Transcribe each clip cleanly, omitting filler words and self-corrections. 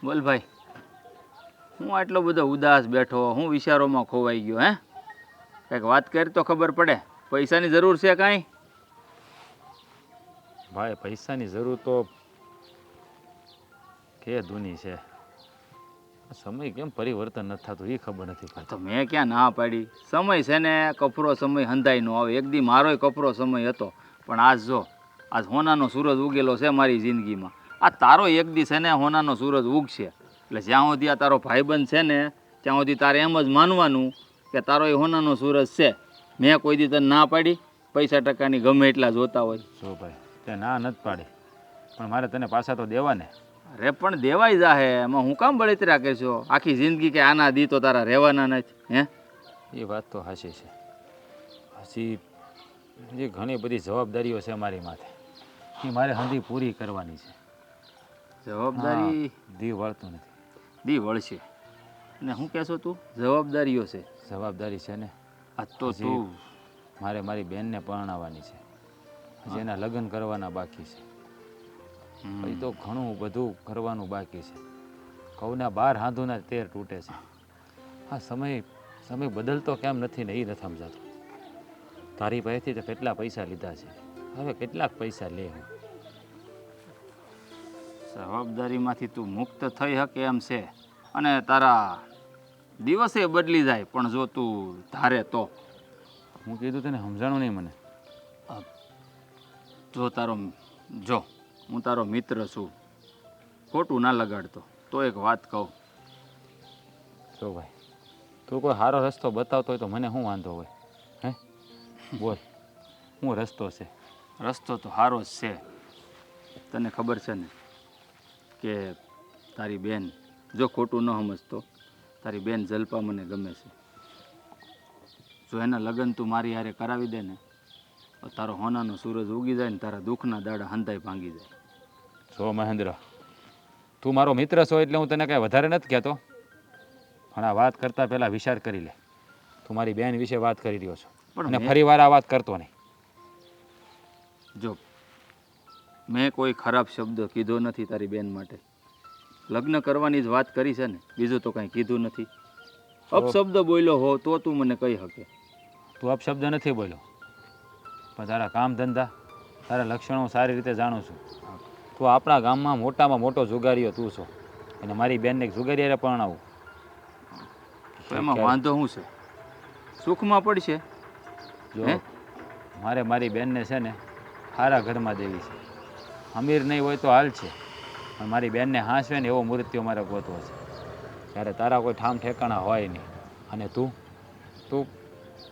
બોલ ભાઈ, હું આટલો બધો ઉદાસ બેઠો, હું વિચારોમાં ખોવાઈ ગયો? હે, કંઈક વાત કરી તો ખબર પડે. પૈસાની જરૂર છે કાંઈ? ભાઈ પૈસાની જરૂર તો કે દૂની છે. સમય કેમ પરિવર્તન નથી થતું એ ખબર નથી પડતી. તો મેં ક્યાં ના પાડી? સમય છે ને, કપરો સમય હંધાઈ નો આવે. એક દી મારોય કપરો સમય હતો, પણ આજ જો, આજ હોનાનો સૂરજ ઉગેલો છે મારી જિંદગીમાં. આ તારો એક દી છે ને હોનાનો સૂરજ ઉગશે, એટલે જ્યાં સુધી આ તારો ભાઈબંધ છે ને ત્યાં સુધી તારે એમ જ માનવાનું કે તારો એ હોનાનો સૂરજ છે. મેં કોઈ દી તને ના પાડી? પૈસા ટકાની ગમે એટલા જોતા હોય. જો ભાઈ તે ના નથી પાડી, પણ મારે તને પાછા તો દેવા ને. અરે પણ દેવાઈ જાહે, એમાં હું કામ બળતરા કરશો? આખી જિંદગી કે આના દી તો તારા રહેવાના નથી? હે, એ વાત તો હાચી છે. હજી જે ઘણી બધી જવાબદારીઓ છે મારી માથે, એ મારે હંધી પૂરી કરવાની છે. જવાબદારી દી વળતું નથી. દી વળશે ને શું કહેશો તું? જવાબદારીઓ છે? જવાબદારી છે ને. આ તો તું મારે મારી બેનને પરણાવવાની છે. હજી એના લગ્ન કરવાના બાકી છે. પછી તો ઘણું બધું કરવાનું બાકી છે. ઘઉંના 12 હાંધુના 13 તૂટે છે. હા, સમય બદલતો કેમ નથી ને એ નથી સમજાતું. તારી પાસેથી તો કેટલા પૈસા લીધા છે, હવે કેટલાક પૈસા લે. હું જવાબદારીમાંથી તું મુક્ત થઈ શકે એમ છે, અને તારા દિવસે બદલી જાય, પણ જો તું ધારે તો. હું કીધું તને સમજાણું નહીં મને? જો હું તારો મિત્ર છું, ખોટું ના લગાડતો. તો એક વાત કહું. જો ભાઈ, તું કોઈ સારો રસ્તો બતાવતો હોય તો મને શું વાંધો હોય? હે, બોલ, શું રસ્તો છે? રસ્તો તો સારો જ છે. તને ખબર છે ને કે તારી બેન, જો ખોટું ન સમજતો, તારી બેન જલ્પા મને ગમે છે. જો એના લગ્ન તું મારી હારે કરાવી દે ને, તો તારો હોનાનો સૂરજ ઉગી જાય ને તારા દુઃખના દાડા હંધાઈ ભાંગી જાય. જો મહેન્દ્ર, તું મારો મિત્ર છો એટલે હું તને કાંઈ વધારે નથી કહેતો, પણ આ વાત કરતાં પહેલાં વિચાર કરી લે. તું મારી બેન વિશે વાત કરી રહ્યો છો, અને ફરી વાર આ વાત કરતો નહીં. જો મેં કોઈ ખરાબ શબ્દ કીધો નથી તારી બેન માટે. લગ્ન કરવાની જ વાત કરી છે ને, બીજું તો કાંઈ કીધું નથી. અપશબ્દ બોલ્યો હો તો તું મને કહી શકે. તું અપશબ્દ નથી બોલ્યો, પણ તારા કામ ધંધા, તારા લક્ષણો સારી રીતે જાણું છું. તું આપણા ગામમાં મોટામાં મોટો જુગારીઓ તું છો, અને મારી બેનને જુગારી હારે પરણાવું તો એમાં વાંધો શું છે? સુખમાં પડશે. જો મારે મારી બેનને છે ને સારા ઘરમાં દેવી છે. અમીર નહીં હોય તો હાલ છે, પણ મારી બેનને હાંસવે ને એવો મૃત્યુ મારે ગોતવો છે. ત્યારે તારા કોઈ ઠામ ઠેકાણા હોય નહીં, અને તું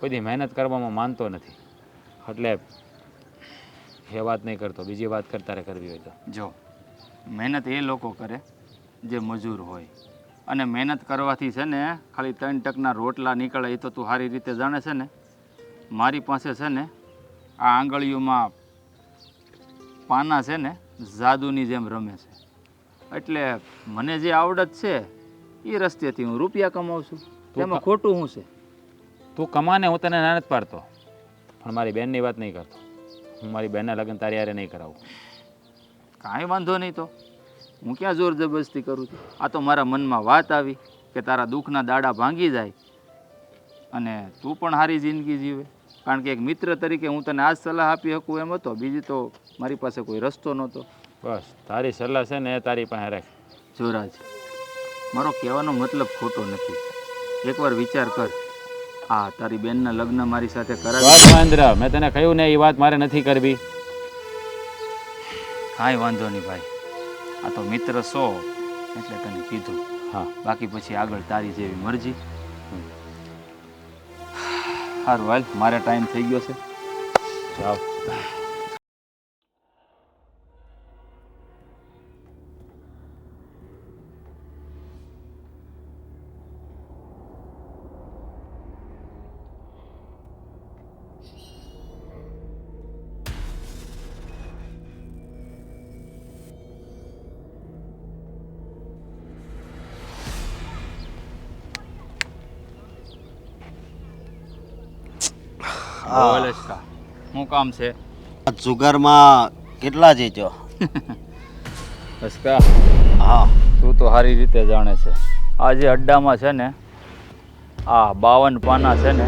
બધી મહેનત કરવામાં માનતો નથી, એટલે એ વાત નહીં કરતો. બીજી વાત કર તારે કરવી હોય તો. જો મહેનત એ લોકો કરે જે મજૂર હોય, અને મહેનત કરવાથી છે ને ખાલી 3 ટકના રોટલા નીકળે એ તો તું સારી રીતે જાણે છે ને. મારી પાસે છે ને આ આંગળીઓમાં પાના છે ને જાદુની જેમ રમે છે, એટલે મને જે આવડત છે એ રસ્તેથી હું રૂપિયા કમાઉં છું. એમાં ખોટું શું છે? તું કમાને, હું તને ના નથી પાડતો, પણ મારી બેનની વાત નહીં કરતો. હું મારી બેનના લગ્ન તારી હારે નહીં કરાવું. કાંઈ વાંધો નહીં, તો હું ક્યાં જોર જબરજસ્તી કરું છું? આ તો મારા મનમાં વાત આવી કે તારા દુઃખના દાડા ભાંગી જાય અને તું પણ સારી જિંદગી જીવે. કારણ કે એક મિત્ર તરીકે હું તને આ જ સલાહ આપી શકું એમ હતો, બીજી તો મારી પાસે કોઈ રસ્તો નહોતો. બસ તારી સલાહ છે ને એ તારી પાસે રાખ. જોરાજ, મારો કહેવાનો મતલબ ખોટો નથી. એકવાર વિચાર કર. હા, તારી બેનના લગ્ન મારી સાથે કરાવી. મહેન્દ્ર, મેં તને કહ્યું ને એ વાત મારે નથી કરવી. કાંઈ વાંધો નહીં ભાઈ, આ તો મિત્ર છો એટલે તને કીધું. હા, બાકી પછી આગળ તારી જેવી મરજી. સારું હાલ, મારે ટાઈમ થઈ ગયો છે. જાઓ. શું કામ છે? જુગારમાં કેટલા જીત્યો? હસકા હા તું તો સારી રીતે જાણે છે આજે અડ્ડામાં છે ને આ 52 પાના છે ને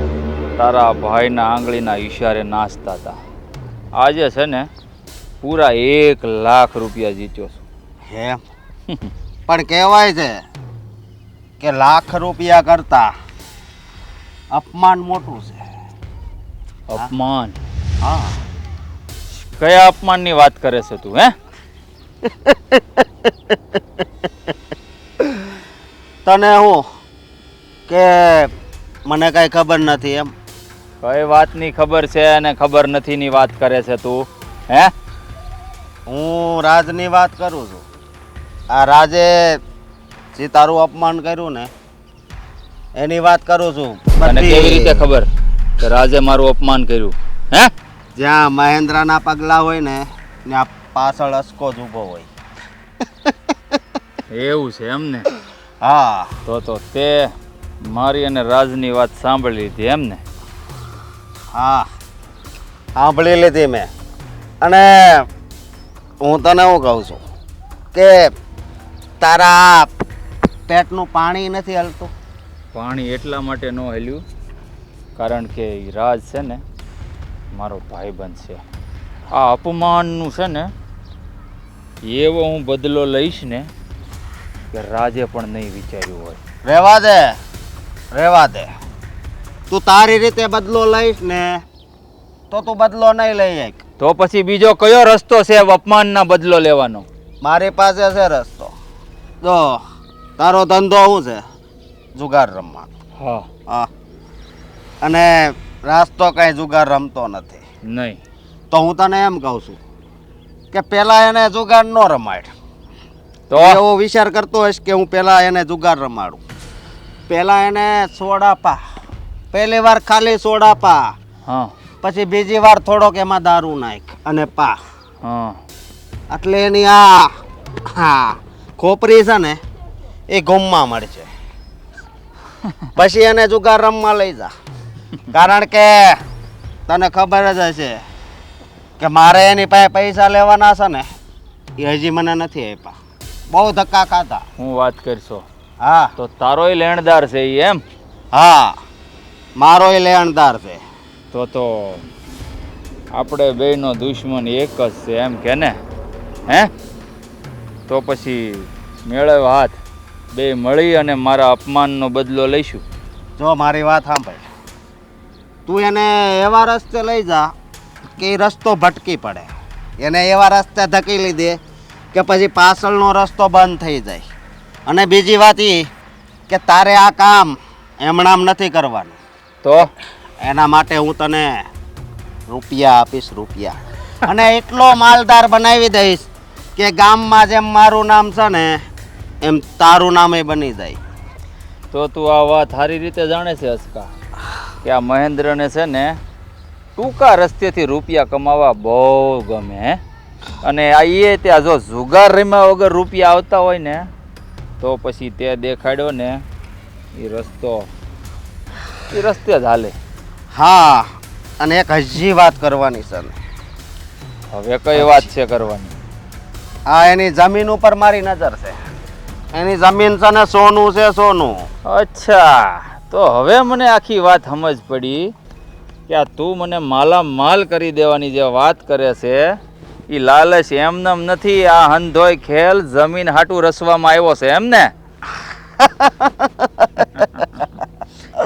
તારા ભાઈના આંગળીના ઈશારે નાચતા હતા. આજે છે ને પૂરા 1 લાખ રૂપિયા જીત્યો છું. એમ પણ કહેવાય છે કે લાખ રૂપિયા કરતા અપમાન મોટું છે. અપમાન? હા કયા અપમાનની વાત કરે છે તું? હે તને હું કે મને કઈ ખબર નથી એમ? કઈ વાતની ખબર છે અને ખબર નથીની વાત કરે છે તું? હે હું રાજની વાત કરું છું. આ રાજે જે તારું અપમાન કર્યું ને એની વાત કરું છું. તને બધી. કેવી રીતે ખબર કે રાજે મારું અપમાન કર્યું? હે જ્યાં મહેન્દ્રના પગલા હોય ને ત્યાં પાછળ અસકો જ ઊભો હોય. એવું છે એમ ને? હા તો તે મારી અને રાજની વાત સાંભળી લીધી એમ ને? હા સાંભળી લીધી મેં. અને હું તને શું કહું છું કે તારા પેટનું પાણી નથી હલતું? પાણી એટલા માટે ન હેલ્યું કારણ કે ઈ રાજ છે ને મારો ભાઈબંધ છે. આ અપમાનનું છે ને એવો હું બદલો લઈશ ને કે રાજે પણ નહીં વિચાર્યું હોય. રહેવા દે. તું તારી રીતે બદલો લઈશ ને તો તું બદલો નહીં લઈ એક. તો પછી બીજો કયો રસ્તો છે અપમાનના બદલો લેવાનો? મારી પાસે છે રસ્તો. જો તારો ધંધો શું છે? જુગાર રમવાનો. હા. હા અને રાસ્તો કઈ જુગાર રમતો નથી. નહીં. તો હું તને એમ કહું છું કે પેલા એને જુગાર ન રમાડ. તો એવો વિચાર કરતો હોઈશ કે હું પેલા એને જુગાર રમાડું. પેલા એને સોડા પા. પહેલી વાર ખાલી સોડા પા, હા પછી બીજી વાર થોડોક એમાં દારૂ નાખ અને પા. હા એટલે એની હા ખોપરી છે ને એ ગુમમાં મળશે. પછી એને જુગાર રમવા લઈ જા. કારણ કે તને ખબર જ હશે કે મારે એની પાસે પૈસા લેવાના છે ને એ હજી મને નથી આપ્યા. બહુ ધક્કા ખાધા. હું વાત કરશો હા તો તારોય લેણદાર છે ઈ એમ? હા મારોય લેણદાર છે. તો આપણે બેયનો દુશ્મન એક જ છે એમ કે ને? હે તો પછી મેળવ હાથ, બે મળી અને મારા અપમાનનો બદલો લઈશું. જો મારી વાત સાંભળ. તું એને એવા રસ્તે લઈ જા કે એ રસ્તો ભટકી પડે. એને એવા રસ્તે ધકેલી દે કે પછી પાછળનો રસ્તો બંધ થઈ જાય. અને બીજી વાત એ કે તારે આ કામ એમણામ નથી કરવાનું. તો એના માટે હું તને રૂપિયા આપીશ, રૂપિયા. અને એટલો માલદાર બનાવી દઈશ કે ગામમાં જેમ મારું નામ છે ને એમ તારું નામે બની જાય. તો તું આ વાત સારી રીતે જાણે છે અસ્કા કે આ મહેન્દ્રને છે ને ટૂંકા રસ્તેથી રૂપિયા કમાવા બહુ ગમે. હે અને આ એ ત્યાં જો જુગાર રમ્યા વગર રૂપિયા આવતા હોય ને તો પછી તે દેખાડ્યો ને એ રસ્તે જ હાલે. હા અને એક હજી વાત કરવાની છે ને. હવે કઈ વાત છે કરવાની? આ એની જમીન ઉપર મારી નજર છે. એની જમીન છે ને સોનું છે, સોનું. અચ્છા તો હવે મને આખી વાત સમજ પડી કે આ તું મને માલામાલ કરી દેવાની જે વાત કરે છે એ લાલચ એમનેમ નથી. આ હંધોય ખેલ જમીન હાટું રસવામાં આવ્યો છે એમ ને?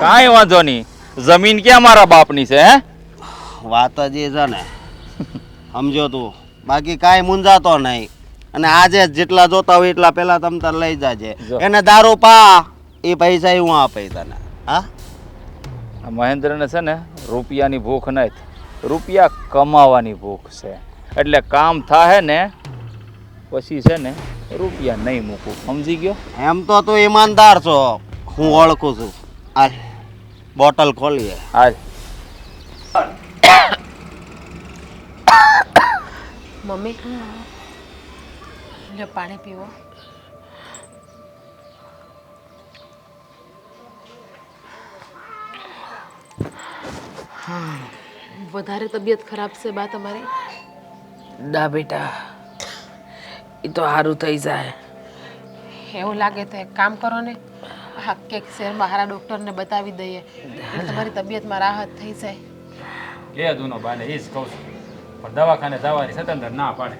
કાંઈ વાંધો નહીં. જમીન ક્યાં મારા બાપની છે? હે વાત જ એ છે ને. સમજો તું. બાકી કાંઈ મૂંઝાતો નહીં. અને આજે જેટલા જોતા હોય એટલા પેલા તમ તાર લઈ જાજે. જો. એને દારૂ પા એ પૈસા હું આપે તને. હા આ મહેન્દ્રને છે ને રૂપિયાની ભૂખ નથી, રૂપિયા કમાવાની ભૂખ છે. એટલે કામ થાય ને પછી છે ને રૂપિયા નહીં મૂકું. સમજી ગયો? એમ તો તું ઈમાનદાર છો, હું ઓળખું છું. આ બોટલ ખોલીએ. હાલ. મમ્મી લ્યો પાણી પીવો. વધારે તબિયત ખરાબ છે બા તમારી? ના બેટા, એ તો સારું થઈ જાય. એવું લાગે તો એક કામ કરો ને, હા કંઈક શહેરમાં હારા ડૉક્ટરને બતાવી દઈએ એટલે તમારી તબિયતમાં રાહત થઈ જાય. એ દૂનો બાને એ જ કહું છું, પણ દવાખાને જવાની સતંદર ના પાડે.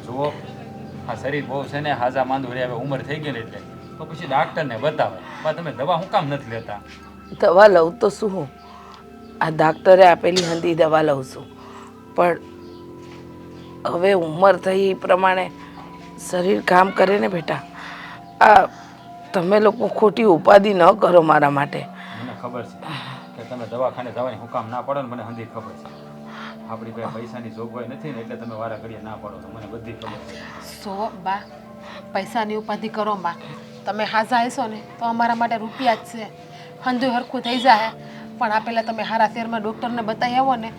જુઓ, આ શરીર બહુ છે ને હાજા માંદું રહે, હવે ઉંમર થઈ ગઈ ને એટલે તો પછી ડાક્ટરને બતાવે. બા તમે દવા શું કામ નથી લેતા? દવા લઉં તો શું, આ ડાક્ટરે આપેલી હંધી દવા લઉં છું, પણ હવે ઉંમર થઈ એ પ્રમાણે શરીર કામ કરે ને બેટા. આ તમે લોકો ખોટી ઉપાધિ ન કરો મારા માટે. મને ખબર છે કે તમે દવાખાને જવાની હું કામ ના પાડો ને, મને હંધી ખબર છે. આપણી પાસે પૈસાની જોગવાઈ નથી ને એટલે તમે વારા ઘડીએ ના પાડો છો, મને બધી ખબર છે. સો બા, પૈસાની ઉપાધિ કરો બા. તમે હાજા હશો ને તો અમારા માટે રૂપિયા જ છે, હંધું હરખું થઈ જાય. પણ આ પહેલાં તમે હારા શહેરમાં ડૉક્ટરને બતાવી આવો ને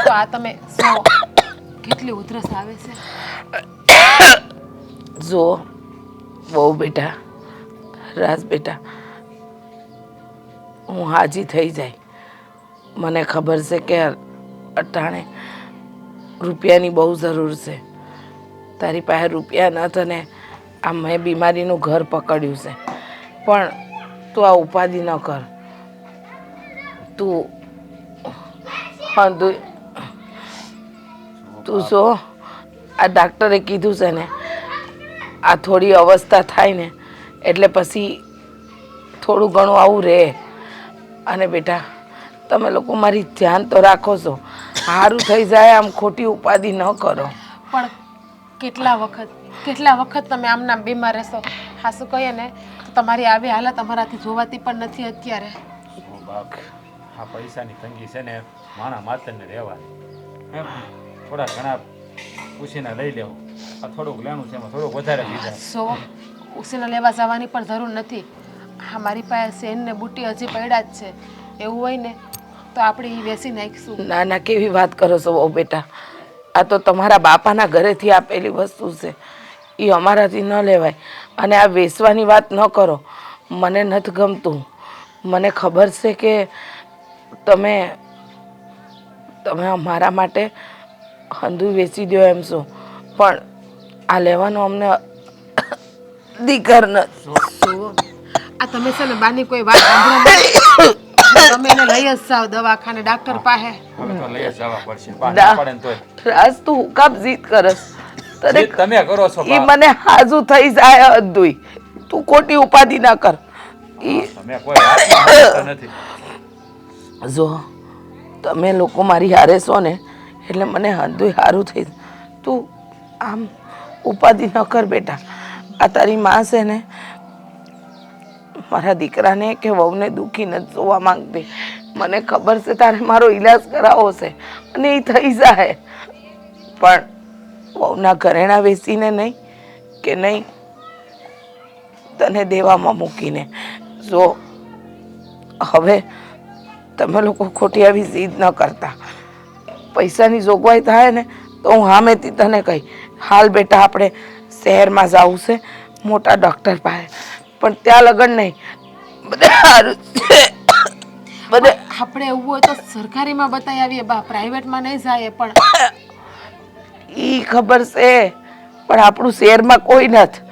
તો આ તમે સો કેટલી ઉધરસ આવે છે. જો બહુ બેટા, રાજ બેટા, હું હાજી થઈ જાય. મને ખબર છે કે અટાણે રૂપિયાની બહુ જરૂર છે. તારી પાસે રૂપિયા ન તને આ મેં બીમારીનું ઘર પકડ્યું છે, પણ તું આ ઉપાધિ ન કર. તું તું શું આ ડાક્ટરે કીધું છે ને, આ થોડી અવસ્થા થાય ને એટલે પછી થોડું ઘણું આવું રહે. અને બેટા તમે લોકો મારી ધ્યાન તો રાખો છો, સારું થઈ જાય, આમ ખોટી ઉપાધિ ન કરો. પણ કેટલા વખત તમે આમના બીમાર રહેશો? હાસું કહીએ ને તો તમારી આવી હાલત અમારાથી જોવાતી પણ નથી અત્યારે. ઓ બાપ, આ પૈસાની તંગી છે ને માણા માતરને રહેવાની. એમ થોડા ઘણા પૂછીને લઈ લેવું. આ થોડુંક લેણું છે એમાં થોડુંક વધારે લીધા. સો ઉસીને લેવા જવાની પણ જરૂર નથી. હા મારી પાસે સેન ને બુટ્ટી હજી પડ્યા જ છે, એવું હોય ને તો આપણે એ વેચી નાખીશું. ના ના, કેવી વાત કરો છો બહુ બેટા. આ તો તમારા બાપાના ઘરેથી આપેલી વસ્તુ છે, એ અમારાથી ન લેવાય. અને આ વેચવાની વાત ન કરો, મને નથી ગમતું. મને ખબર છે કે તમે અમારા માટે હંધું વેચી દો એમ છો, પણ આ લેવાનું અમને દીકર નથી. તો આ તમે છે ને બાની કોઈ વાત સાંભળો તમે એને લઈ જ જાઓ દવાખાને ડાક્ટર પાસે. હવે તો લઈ જ જવા પડશે. બા ના પાડે ને તોય. રાજ તું હું કામ જીદ કરસ? તને તમે કરો છો ઈ બા. મને હાજુ થઈ જાય અધુઈ. તું ખોટી ઉપાધિ ના કર. તમે કોઈ વાતમાં નથી. જો તમે લોકો મારી હારે છો ને એટલે મને હંધુય સારું થઈ. તું આમ ઉપાધિ ન કર બેટા. આ તારી માં છે ને મારા દીકરાને કે વહુને દુઃખી નથી જોવા માંગતી. મને ખબર છે તારે મારો ઈલાજ કરાવવો છે અને એ થઈ જાય, પણ વહુના ઘરેણા વેચીને નહીં કે નહીં તને દેવામાં મૂકીને. જો હવે તમે લોકો ખોટી આવી જીદ ન કરતા. પૈસાની જોગવાઈ થાય ને તો હું સામેથી તને કહી હાલ બેટા આપણે શહેરમાં જવું છે મોટા ડૉક્ટર પાસે, પણ ત્યાં લગન નહીં બધે સારું છે બધે. આપણે એવું હોય તો સરકારીમાં બતાવી આવીએ બા, પ્રાઇવેટમાં નહીં જાય. પણ ઈ ખબર છે, પણ આપણું શહેરમાં કોઈ નથી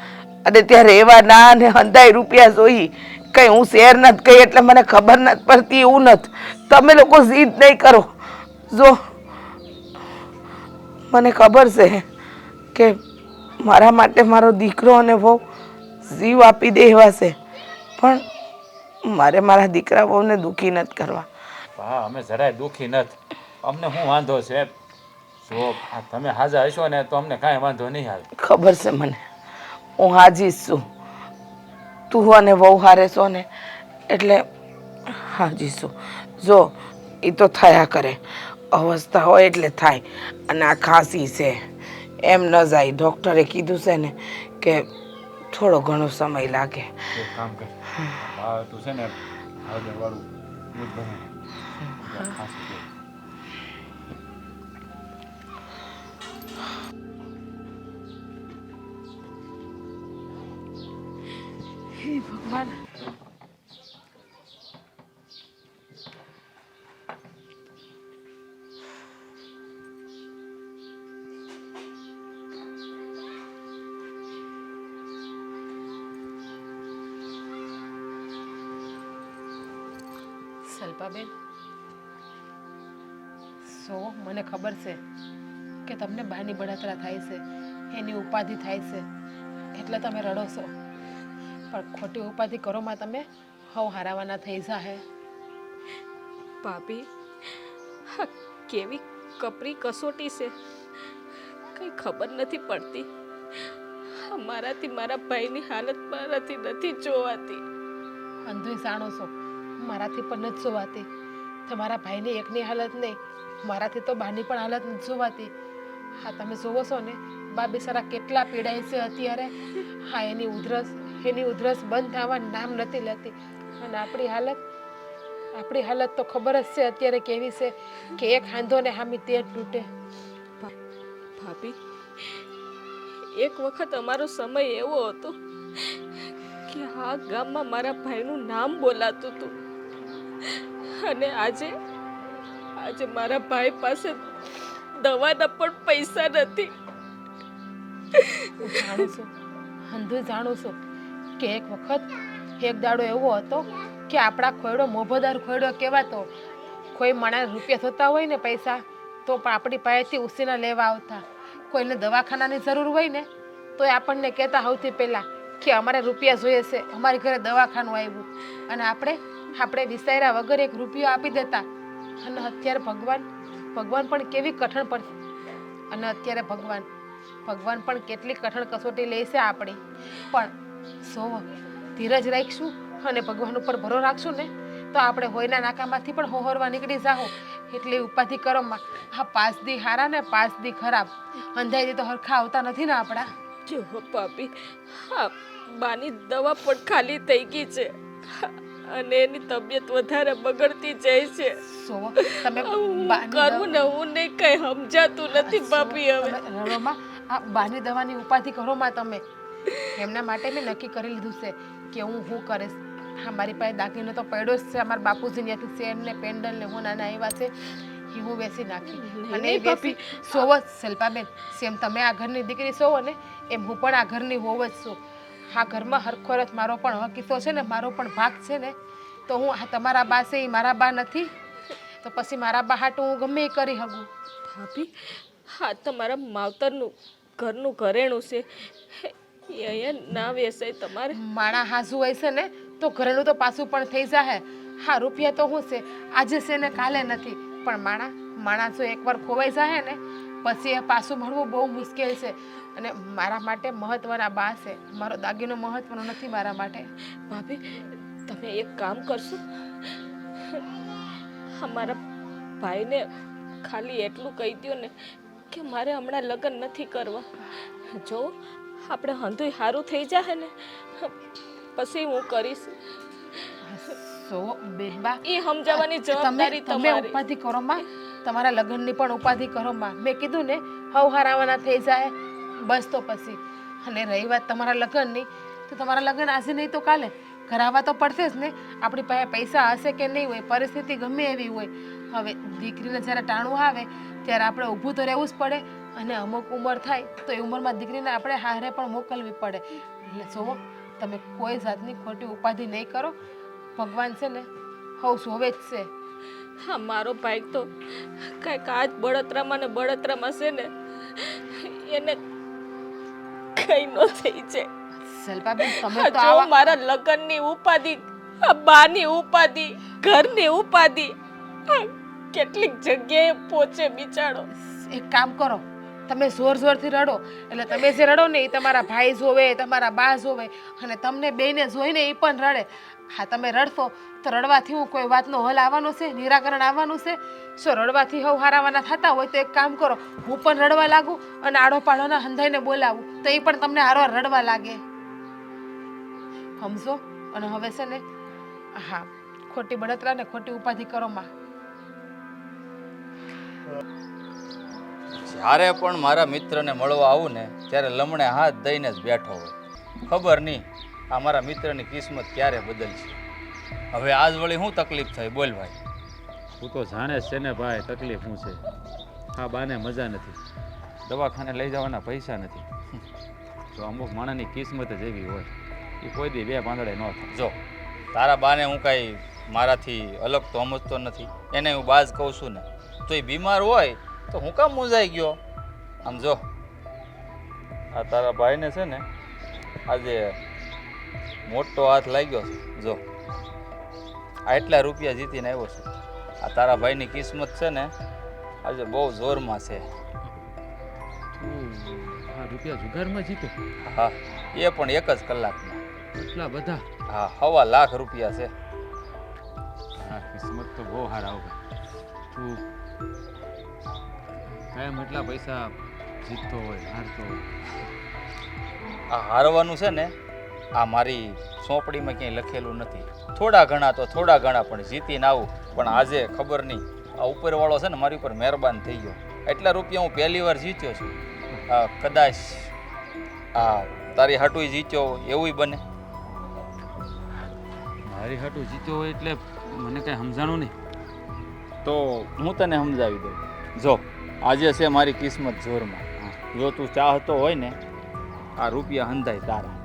અને ત્યાં રહેવા ના અને હંધાઈ રૂપિયા જોઈ. કઈ હું શહેર નથી ગઈ એટલે મને ખબર નથી પડતી એવું નથી. તમે લોકો જીદ નહીં કરો. જો મને ખબર છે કે મારા માટે મારો દીકરો અને વહુ જીવ આપી દે એવા છે, પણ મારે મારા દીકરા વહુને દુઃખી નથી કરવા. હા અમે જરાય દુઃખી નથી. અમને શું વાંધો છે? જો તમે હાજર હશો ને તો અમને કાંઈ વાંધો નહીં આવે. ખબર છે મને, હું હાજી જ છું. તું અને વહુ હારે છો ને એટલે હાજી છું. જો એ તો થયા કરે, અવસ્થા હોય એટલે થાય. અને આ ખાંસી છે એમ ન જાય. ડૉક્ટરે કીધું છે ને કે થોડો ઘણો સમય લાગે. એક કામ કર, હા તું છે ને હળદર વાળું દૂધ બને ખાંસી દે. હે ભગવાન. શિલ્પાબેન, મને ખબર છે કે તમને બાની બળતરા થાય છે, એની ઉપાધિ થાય છે એટલે તમે રડો છો, પણ ખોટી ઉપાધિ કરોમાં તમે હવ હારાવાના થઈ જાહે. ભાભી, હા કેવી કપરી કસોટી છે, કંઈ ખબર નથી પડતી. મારાથી મારા ભાઈની હાલત મારાથી નથી જોવાતી. અંધુય જાણો છો, મારાથી પણ નથી જોવાતી. તમારા ભાઈની એકની હાલત નહીં, મારાથી તો બાની પણ હાલત નથી જોવાતી. હા તમે જોવો છો ને, બા બિચારા કેટલા પીડાય છે અત્યારે. હા એની ઉધરસ બંધ થવાનું નામ નથી લેતી. અને આપણી હાલત તો ખબર જ છે અત્યારે કેવી છે કે એક હાંધો ને હામી તેર તૂટે. ભાભી, એક વખત અમારો સમય એવો હતો કે આ ગામમાં મારા ભાઈનું નામ બોલાતું હતું, અને આજે મારા ભાઈ પાસે દવાના પણ પૈસા નથી. હું જાણું છું, હંધુય જાણું છું કે એક વખત એક દાડો એવો હતો કે આપણા ખોયડો મોભોદાર ખોયડો કહેવાતો. કોઈ માણસ રૂપિયા થતા હોય ને પૈસા, તો પણ આપણી પાસેથી ઉસીના લેવા આવતા. કોઈને દવાખાનાની જરૂર હોય ને તો આપણને કહેતા સૌથી પહેલાં કે અમારે રૂપિયા જોઈએ છે, અમારી ઘરે દવાખાનું આવ્યું, અને આપણે વિચાર્યા વગર એક રૂપિયો આપી દેતા. અને અત્યારે ભગવાન પણ કેવી કઠણ પર, અને અત્યારે ભગવાન પણ કેટલી કઠણ કસોટી લે છે આપણી. પણ ધીરજ રાખીશું અને ભગવાન ઉપર ભરો રાખશું ને તો આપણે હોયના નાકામાંથી પણ હોહરવા નીકળી જાઓ. એટલે ઉપાધિ કરોમાં હા 5 દી હારા ને 5 દી ખરાબ, અંધાઈ તો હરખા આવતા નથી ને આપણા. જો ભાભી, હા બાની દવા પણ ખાલી થઈ ગઈ છે અને એની તબિયત વધારે બગડતી જાય છે. તમે કરું ને હું નહીં, કઈ સમજાતું નથી ભાભી. હવે રડોમાં આ બાની દવાની ઉપાધિ કરોમાં તમે. એમના માટે મેં નક્કી કરી લીધું છે કે હું કરીશ. હા મારી પાસે દાગીનો તો પડ્યો જ છે, અમારા બાપુજી ત્યાંથી શેર ને પેન્ડલ ને હું નાના આવ્યા છે એ હું વેચી નાખી. અને એ વેચી સોવો શિલ્પાબેન, સેમ તમે આ ઘરની દીકરી સોવો ને એમ હું પણ આ ઘરની હોવ જ છું. હા ઘરમાં હરખો રથ મારો પણ હકીસો છે ને, મારો પણ ભાગ છે ને, તો હું તમારા બા છે એ મારા બા નથી, તો પછી મારા બા હાટું હું ગમે એ કરી શકું. ભાભી, હા તમારા માવતરનું ઘરનું ઘરેણું છે, એ અહીંયા ના વેચાય તમારે. માણા હાસુ હોય છે ને તો ઘરેણું તો પાછું પણ થઈ જાય. હા રૂપિયા તો શું છે, આજે છે ને કાલે નથી, પણ માણસ જો એકવાર ખોવાઈ જાય ને પછી એ પાછું મળવું બહુ મુશ્કેલ છે. અને મારા માટે મહત્વના બા છે, મારો દાગીનો મહત્વનો નથી મારા માટે. ભાભી, તમે એક કામ કરશો, અમારા ભાઈને ખાલી એટલું કહી દો ને કે મારે હમણાં લગ્ન નથી કરવા. જો આપણે હંધુય સારું થઈ જાય ને પછી હું કરીશ. બેનબા એ સમજાવવાની જવાબદારી તમે તમારી. ઉપાધિ કરો માં, તમારા લગ્નની પણ ઉપાધિ કરો માં. મેં કીધું ને હવ હારાવાના થઈ જાય બસ. તો પછી અને રહી વાત તમારા લગ્નની, તો તમારા લગ્ન આજે નહીં તો કાલે કરાવવા તો પડશે જ ને. આપણી પાસે પૈસા હશે કે નહીં હોય, પરિસ્થિતિ ગમે એવી હોય, હવે દીકરીને જ્યારે ટાણું આવે ત્યારે આપણે ઊભું તો રહેવું જ પડે. અને અમુક ઉંમર થાય તો એ ઉંમરમાં દીકરીને આપણે હારે પણ મોકલવી પડે. એટલે જોવો તમે કોઈ જાતની ખોટી ઉપાધિ નહીં કરો. ભગવાન છે ને હવ જોવે જ છે. હા મારો ભાઈ તો કાંઈક આજ બળતરામાં ને બળતરામાં છે ને, એને કઈ ન થઈ છે. શિલ્પાબેન તમે તો જો મારા લગ્નની ઉપાધિ, આ બાની ઉપાધિ, ઘરની ઉપાધિ, કેટલીક જગ્યાએ પહોંચે બિચારો. એક કામ કરો, તમે જોરથી રડો. એટલે તમે જે રડો ને એ તમારા ભાઈ જોવે, તમારા બા જોવે, અને તમને બેયને જોઈને એ પણ રડે. હા તમે રડશો તો રડવાથી હું કોઈ વાતનો હલ આવવાનો છે, નિરાકરણ આવવાનું છે? શું રડવાથી હવ હારાવાના થતા હોય તો એક કામ કરો, હું પણ રડવા લાગું અને આડો પાડોના હંધાઈને બોલાવું તો એ પણ તમને હારો રડવા લાગે. સમજો? અને હવે છે ને હા ખોટી બળતરા ને ખોટી ઉપાધિ કરો માં. જ્યારે પણ મારા મિત્રને મળવા આવું ને ત્યારે લમણે હાથ દઈને જ બેઠો હોય. ખબર નહીં આ મારા મિત્રની કિસ્મત ક્યારે બદલશે. હવે આજ વળી શું તકલીફ થઈ, બોલ ભાઈ. તું તો જાણે જ છે ને ભાઈ તકલીફ શું છે. હા બાને મજા નથી, દવાખાને લઈ જવાના પૈસા નથી. તો અમુક માણસની કિસ્મત જ એવી હોય, એ કોઈ દી બે પાંદડે ન થાય. જો તારા બાને હું કાંઈ મારાથી અલગ તો સમજતો નથી. એને હું બાજ કહું છું ને, તો એ બીમાર હોય તો હું કામ મૂંઝાઈ ગયો? આમ જો, આ તારા ભાઈને છે ને આજે મોટો હાથ લાગ્યો છે. જો આ એટલા રૂપિયા જીતીને આવ્યો છે. આ તારા ભાઈની કિસ્મત છે ને આજે બહુ જોરમાં છે. આ રૂપિયા જુગારમાં જીતો? હા, એ પણ એક જ કલાકમાં. એટલા બધા? હા, 1.25 લાખ રૂપિયા છે. હા, કિસ્મત તો બહુ સારા ભાઈ. તું કાયમ એટલા પૈસા જીતતો હોય, હારતો હોય. આ હારવાનું છે ને, આ મારી સોંપડીમાં ક્યાંય લખેલું નથી. થોડા ઘણા તો થોડા ઘણા પણ જીતીને આવું. પણ આજે ખબર નહીં, આ ઉપરવાળો છે ને મારી ઉપર મહેરબાન થઈ ગયો. એટલા રૂપિયા હું પહેલી વાર જીત્યો છું. કદાચ આ તારી હાટું જીત્યો એવું બને. મારી હાટું જીત્યો હોય એટલે મને કાંઈ સમજાણું નહીં. તો હું તને સમજાવી દઉં. જો આજે છે મારી કિસ્મત જોરમાં. જો તું ચાહતો હોય ને, આ રૂપિયા હંધાય તારા.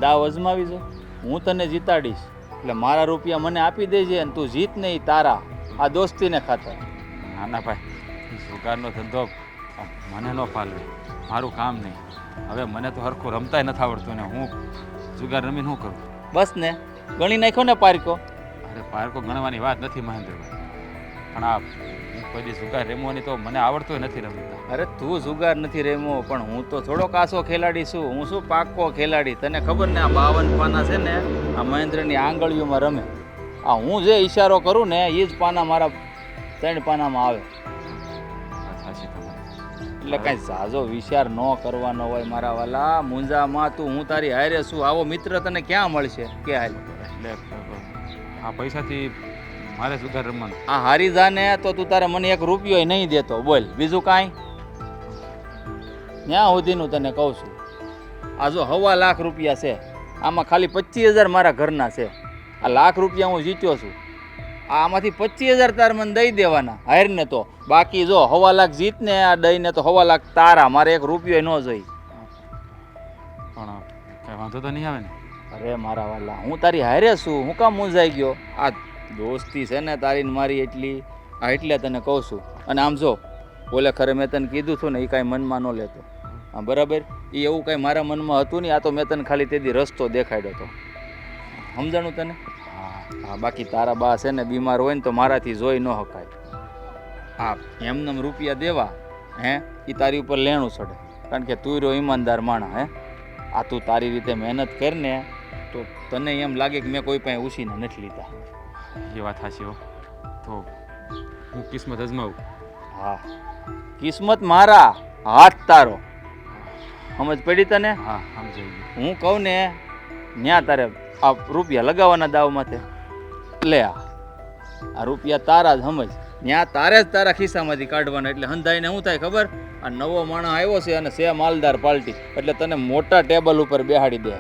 દાવ અજમાવી જો, હું તને જીતાડીશ. એટલે મારા રૂપિયા મને આપી દેજે અને તું જીત નહીં તારા. આ દોસ્તીને ખાતર. ના ના ભાઈ, જુગારનો ધંધો મને ન ફાલવે, મારું કામ નહીં. હવે મને તો હરખું રમતાય નથી આવડતું ને હું જુગાર રમીને શું કરું? બસ ને, ગણી નાખ્યો ને પારકો. અરે પારકો ગણવાની વાત નથી મહેન્દ્રભાઈ, પણ આ હું કોઈ દી જુગાર રમવાની તો મને આવડતું નથી રમતા. અરે તું જુગાર નથી રેમો, પણ હું તો થોડો કાસો ખેલાડી છું. હું શું પાક્કો ખેલાડી. તને ખબર ને, આ 52 પાના છે ને, આ મહેન્દ્રની આંગળીઓમાં રમે. આ હું જે ઈશારો કરું ને એ જ પાના મારા 3 પાનામાં આવે. સાચી તમારી. એટલે કાંઈ ઝાઝો વિચાર ન કરવાનો હોય મારા વાલા. મુંજામાં તું હું તારી હારે છું. આવો મિત્ર તને ક્યાં મળશે કે હાલ? એટલે આ પૈસાથી મારે જુગાર રમવાનું? આ હારી જાને તો તું તારે મને 1 રૂપિયો નહીં દેતો. બોલ બીજું કાંઈ? ત્યાં સુધીનું તને કહું છું. આ જો 1.25 લાખ રૂપિયા છે, આમાં ખાલી 25,000 મારા ઘરના છે. આ લાખ રૂપિયા હું જીત્યો છું. આમાંથી 25,000 તાર મને દઈ દેવાના હારને તો. બાકી જો 1.25 લાખ જીતને આ દઈને તો 1.25 લાખ તારા. મારે 1 રૂપિયો ન જોઈ. પણ કાંઈ વાંધો તો નહીં આવે ને? અરે મારા વાલા, હું તારી હારે છું. હું કામ મૂંઝાઈ ગયો? આ દોસ્તી છે ને તારી ને મારી એટલી, આ એટલે તને કહું છું. અને આમ જો, બોલે ખરે મેં તને કીધું હતું ને, એ કાંઈ મનમાં ન લેતો. હા બરાબર, એ એવું કાંઈ મારા મનમાં હતું નહીં. આ તો મેં તને ખાલી તેથી રસ્તો દેખાડ્યો હતો. સમજાણું તને? હા, બાકી તારા બા છે ને બીમાર હોય ને તો મારાથી જોઈ ન શકાય. હા, એમને રૂપિયા દેવા હે એ તારી ઉપર લેણું ચડે. કારણ કે તું રહ્યો ઈમાનદાર માણા. હે આ તું તારી રીતે મહેનત કરીને તો તને એમ લાગે કે મેં કોઈ પાસે ઉછીને નથી લીધા. એ વાત સાચી હો. તો હું કિસ્મત અજમાવું? હા, કિસ્મત મારા, હાથ તારો. સમજ પડી તને? હા, સમજાઈ ગયું. હું કહું ને ન્યા તારે આ રૂપિયા લગાવવાના દાવ માથે. લે આ રૂપિયા તારા જ, સમજ. ત્યાં તારે જ તારા ખિસ્સામાંથી કાઢવાના. એટલે હંધાઈને શું થાય ખબર? આ નવો માણસ આવ્યો છે અને છે માલદાર પાર્ટી, એટલે તને મોટા ટેબલ ઉપર બેહાડી દે.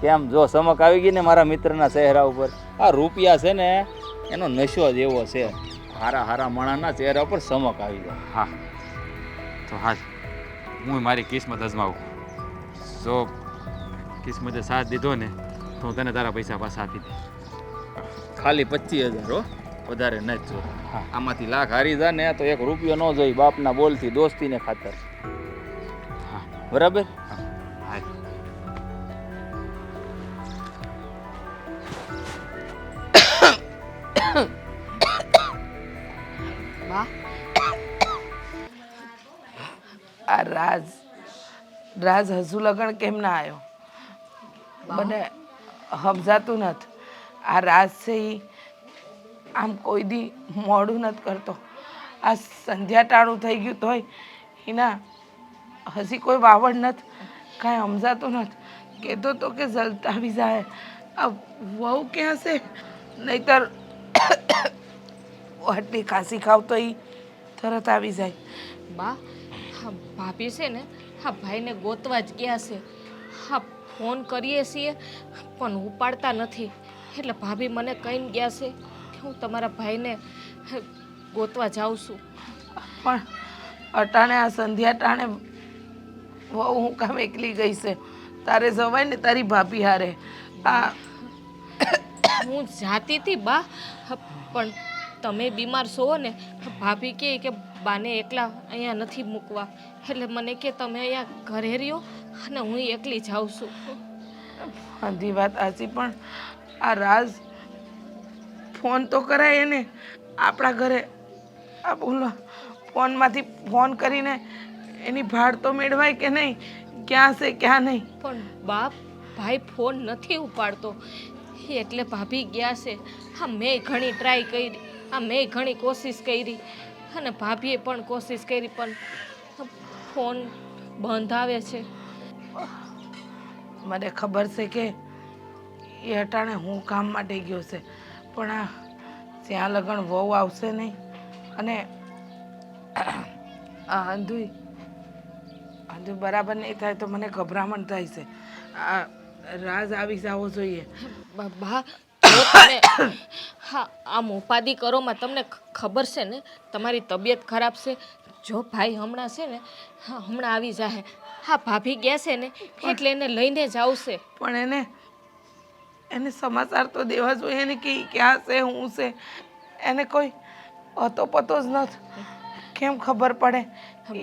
કેમ જો સમક આવી ગઈ ને મારા મિત્રના ચહેરા ઉપર? આ રૂપિયા છે ને એનો નશો જ એવો છે. હારા હારા માણસના ચહેરા ઉપર સમક આવી જાય. હા, તો હા, હું મારી કિસ્મત અજમાવું. જો કિસ્મતે સાથ દીધો ને તો હું તને તારા પૈસા પાછા આપી દે. ખાલી 25,000 હો, વધારે ન જ જો. આમાંથી લાખ હારી જાય ને તો 1 રૂપિયો ન જોઈ. બાપના બોલથી દોસ્તીને ખાતર. હા, બરાબર? હા. બા, આ રાજ હજુ લગન કેમ ના આવ્યો? મને સમજાતું નથી. આ રાજ છે ઈ આમ કોઈ દી મોડું નથી કરતો. આ સંધ્યા ટાણું થઈ ગયું તોય એના હજી કોઈ વાવડ નથી. કાંઈ સમજાતું નથી. કહેતો તો કે જલ્દ આવી જાય. આ વહુ ક્યાં છે? નહીતર આટલી ખાંસી ખાવ તો એ તરત આવી જાય. બા, હા ભાભી છે ને, હા ભાઈને ગોતવા જ ગયા છે. હા ફોન કરીએ છીએ પણ ઉપાડતા નથી. એટલે ભાભી મને કહીને ગયા છે કે હું તમારા ભાઈને ગોતવા જાઉં છું. પણ અટાણે આ સંધ્યા ટાણે વહુ હું કામ એકલી ગઈ છે. તારે જવાય ને તારી ભાભી હારે. આ હું જાતી હતી બા, પણ તમે બીમાર છો ને, ભાભી કહે કે બાને એકલા અહીંયા નથી મૂકવા, એટલે મને કે તમે અહીંયા ઘરે રહ્યો અને હું એકલી જાઉં છું. બધી વાત સાચી, પણ આ રાજ ફોન તો કરાય એને આપણા ઘરે. આ બોલો ફોનમાંથી ફોન કરીને એની ભાડ તો મેળવાય કે નહીં, ક્યાં છે ક્યાં નહીં. પણ બાપ ભાઈ ફોન નથી ઉપાડતો એટલે ભાભી ગયા છે. હા, મેં ઘણી ટ્રાય કરી, હા મેં ઘણી કોશિશ કરી અને ભાભીએ પણ કોશિશ કરી, પણ ફોન બંધ આવે છે. મને ખબર છે કે એ અટાણે હું કામ માટે ગયો છે, પણ આ ત્યાં લગન વહુ આવશે નહીં અને આ અંધુય બરાબર નહીં થાય તો મને ગભરામણ થાય છે. આ રાજ આવી જવો જોઈએ. બા જો તમે હા આમ ઉપાધિ કરોમાં તમને ખબર છે ને તમારી તબિયત ખરાબ છે. જો ભાઈ હમણાં છે ને, હા હમણાં આવી જાય. હા ભાભી ગયા છે ને એટલે એને લઈને જ આવશે. પણ એને સમાચાર તો દેવા જોઈએ ને કે ઈ ક્યાં છે હું છે. એને કોઈ અતો પતો જ નથી. કેમ ખબર પડે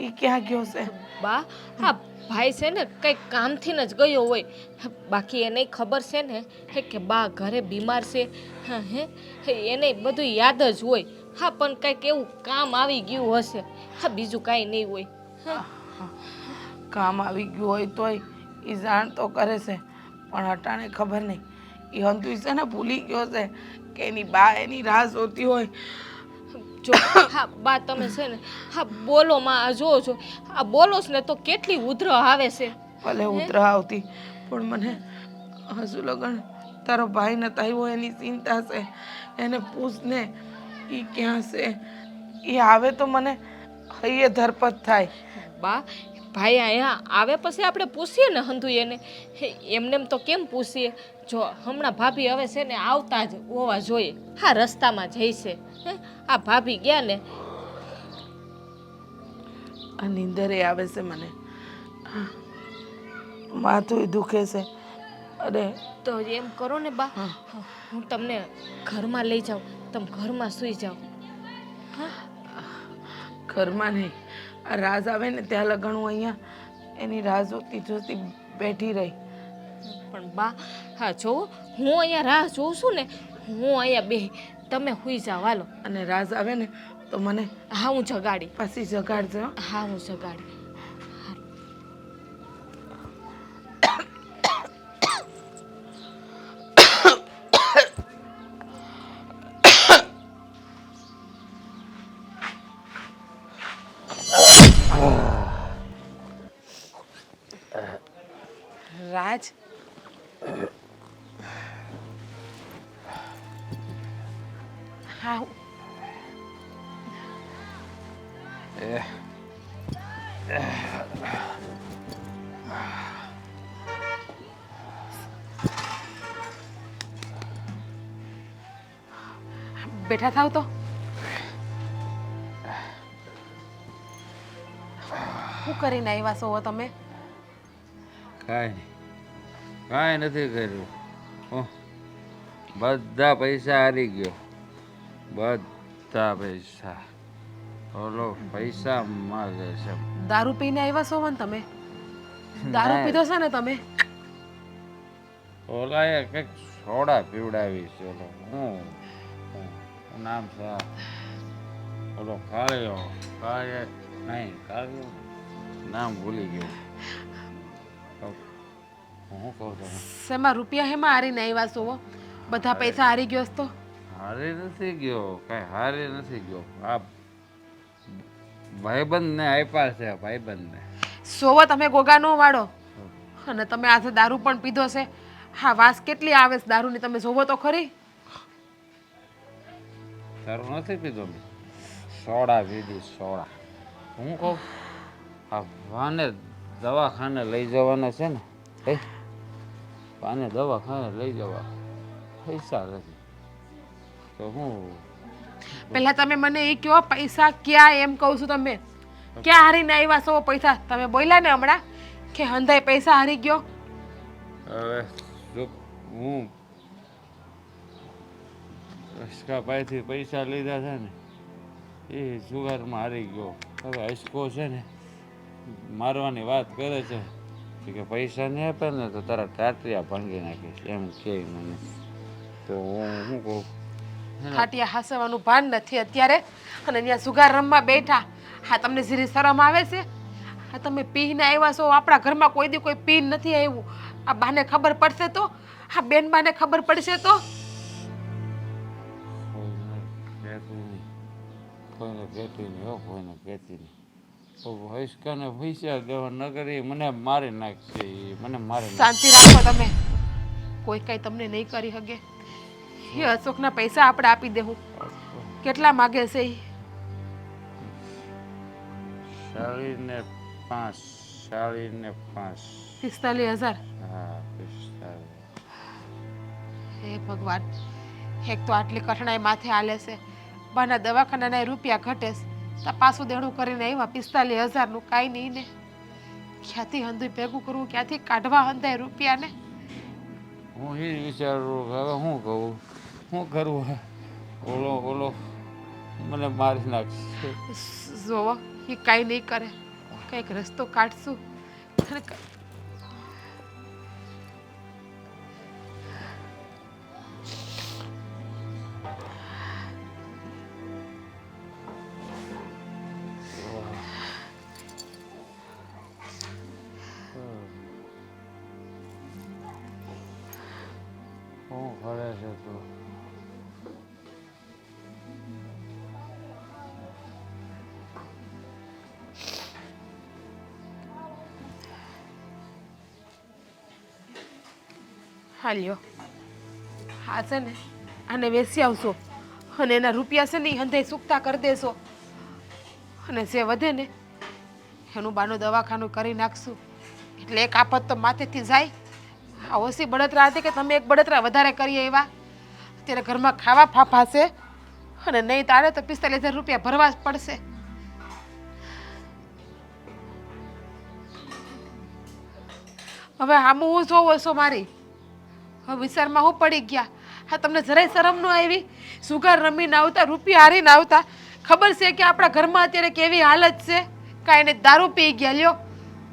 એ ક્યાં ગયો છે? બા હા ભાઈ છે ને કંઈક કામથી જ ગયો હોય, બાકી એને ખબર છે ને કે બા ઘરે બીમાર છે. હા હે એને બધું યાદ જ હોય. હા પણ કંઈક એવું કામ આવી ગયું હશે. હા બીજું કાંઈ નહીં હોય. કામ આવી ગયું હોય તોય એ જાણ તો કરે છે, પણ અટાણે ખબર નહીં એ હંતુ છે ને ભૂલી ગયો છે કે એની બા એની રાહ જોતી હોય. જો હા બા તમે છે ને હા બોલો માં આ જો છો આ બોલો જ ને તો કેટલી ઉધર આવે છે. ભલે ઉતરા આવતી, પણ મને હજુ લગન તારો ભાઈ નતા આવ્યો એની ચિંતા છે. એને પૂછને એ ક્યાં છે. એ આવે તો મને હૈયે ધરપત થાય. બા ભાઈ અહીંયા આવે પછી આપણે પૂછીએ ને હંધુ એને. એમને એમ તો કેમ પૂછીએ? જો હમણાં ભાભી હવે છે ને આવતા જ હોવા જોઈએ. હા રસ્તામાં જઈશે. આ ભાભી ગયા ને આ નીંદરે આવે છે મને, માથું દુખે છે. અરે તો એમ કરો ને બા, હું તમને ઘરમાં લઈ જાઉં, તમે ઘરમાં સૂઈ જાઓ. ઘરમાં નહીં, આ રાજ આવે ને ત્યાં લગન હું અહીંયા એની રાહ જોતી જોતી બેઠી રહી. પણ બા હા જો હું અહીંયા રાહ જોઉં છું ને, હું અહીંયા બે તમે સૂઈ જાઓ હાલો. અને રાજ આવે ને તો મને હા હું જગાડી. પાછી જગાડજો. હા હું જગાડી. રાજ હા બેઠા થાવ તો. શું કરીને આવ્યા છો તમે? કાંઈ નથી કર્યું. બધા પૈસા હારી ગયો, બધા પૈસા. ઓલો પૈસા માગે છે. દારૂ પીને આવ્યા છો ને તમે? દારૂ પીધો છે ને તમે? ઓલાએ કંઈક સોડા પીવડાવી છે. ઓલો હું નામ છે ઓલો કાળિયો નહીં કાળિયો નામ ભૂલી ગયો. હું કહું છું શેમાં રૂપિયા હેમાં હારીને આવ્યા છો? બધા પૈસા હારી ગયો તો? હારી નથી ગયો, કઈ હારી નથી ગયો. આ ભાઈબંધને આપ્યા છે, ભાઈબંધને. સોવો તમે ગોગા નો વાળો અને તમે આજે દારૂ પણ પીધો છે. હા વાસ કેટલી આવે છે દારૂની તમે જોવો તો ખરી. તારું નથી પીધો મેં, સોડા પીધી સોડા. હું કહું આ વાને દવાખાને લઈ જવાના છે ને, વાને દવાખાને લઈ જવા પૈસા નથી તો હું. પહેલા તમે મને એ કહો પૈસા ક્યાં એમ કહું છું. તમે ક્યાં હારીને આવ્યા છો પૈસા? તમે બોલ્યા ને હમણાં કે હંધાઈ પૈસા હારી ગયો. હવે હું રસકાભાઈથી પૈસા લીધા છે ને એ જુગારમાં હારી ગયો. હવે હસકો છે ને મારવાની વાત કરે છે કે પૈસા નહીં આપે ને તો તારા ટાટિયા ભાંગી નાખીશ એમ કે મને. તો હું શું કહું? ખાટિયા હાસવાનું ભાન નથી અત્યારે અને ત્યાં સુગાર રમવા બેઠા. હા તમને જીરી શરમ આવે છે? હા તમે પીને આવ્યા છો, આપણા ઘરમાં કોઈ દી કોઈ પીન નથી આવ્યું. આ બાને ખબર પડશે તો, હા બેન બાને ખબર પડશે તો? કોઈને કહેતી નહીં હો, કોઈને કહેતી નહીં. હસકાને પૈસા દેવા ન કરી મને મારી નાખશે, મને મારી શાંતિ રાખો તમે, કોઈ કઈ તમને નહીં કરી શકે. એ અશોકના પૈસા આપણે આપી દેવું. કેટલા માગે છે ઈ? 45,000. 45,000. હા 45. હે ભગવાન, એક તો આટલી કઠણાઈ માથે હાલે છે, બાના દવાખાનાના રૂપિયા ઘટે છે, તો પાછું દેણું કરીને આવ્યા 45,000નું. કાંઈ નહીં ને, ક્યાંથી હંધુય ભેગું કરવું, ક્યાંથી કાઢવા હંધાય રૂપિયાને? હું એ વિચારું કે હવે શું કહું, શું કરવું? ઓલો મને મારી નાખશે. જોવો એ કાંઈ નહીં કરે, કંઈક રસ્તો કાઢશું. અને શું કરે છે તું? હાલ્યો હા છે ને, આને વેચી આવશો અને એના રૂપિયા છે ને એ હંધે સૂકતા કરી દેશો, અને જે વધે ને એનું બાનું દવાખાનું કરી નાખશું. એટલે એક આફત તો માથેથી જાય. આ ઓછી બળતરા હતી કે તમે એક બળતરા વધારે કરીએ એવા? અત્યારે ઘરમાં ખાવા ફાફાશે અને નહીં તારે તો 45,000 રૂપિયા ભરવા જ પડશે. હવે આમ હું જોવો છો મારી? હવે વિચારમાં હું પડી ગયા. હા તમને જરાય શરમ ન આવી? સુગાર રમીને આવતા, રૂપિયા હારીને આવતા. ખબર છે કે આપણા ઘરમાં અત્યારે કેવી હાલત છે? કાંઈ ને દારૂ પી ગયા લ્યો.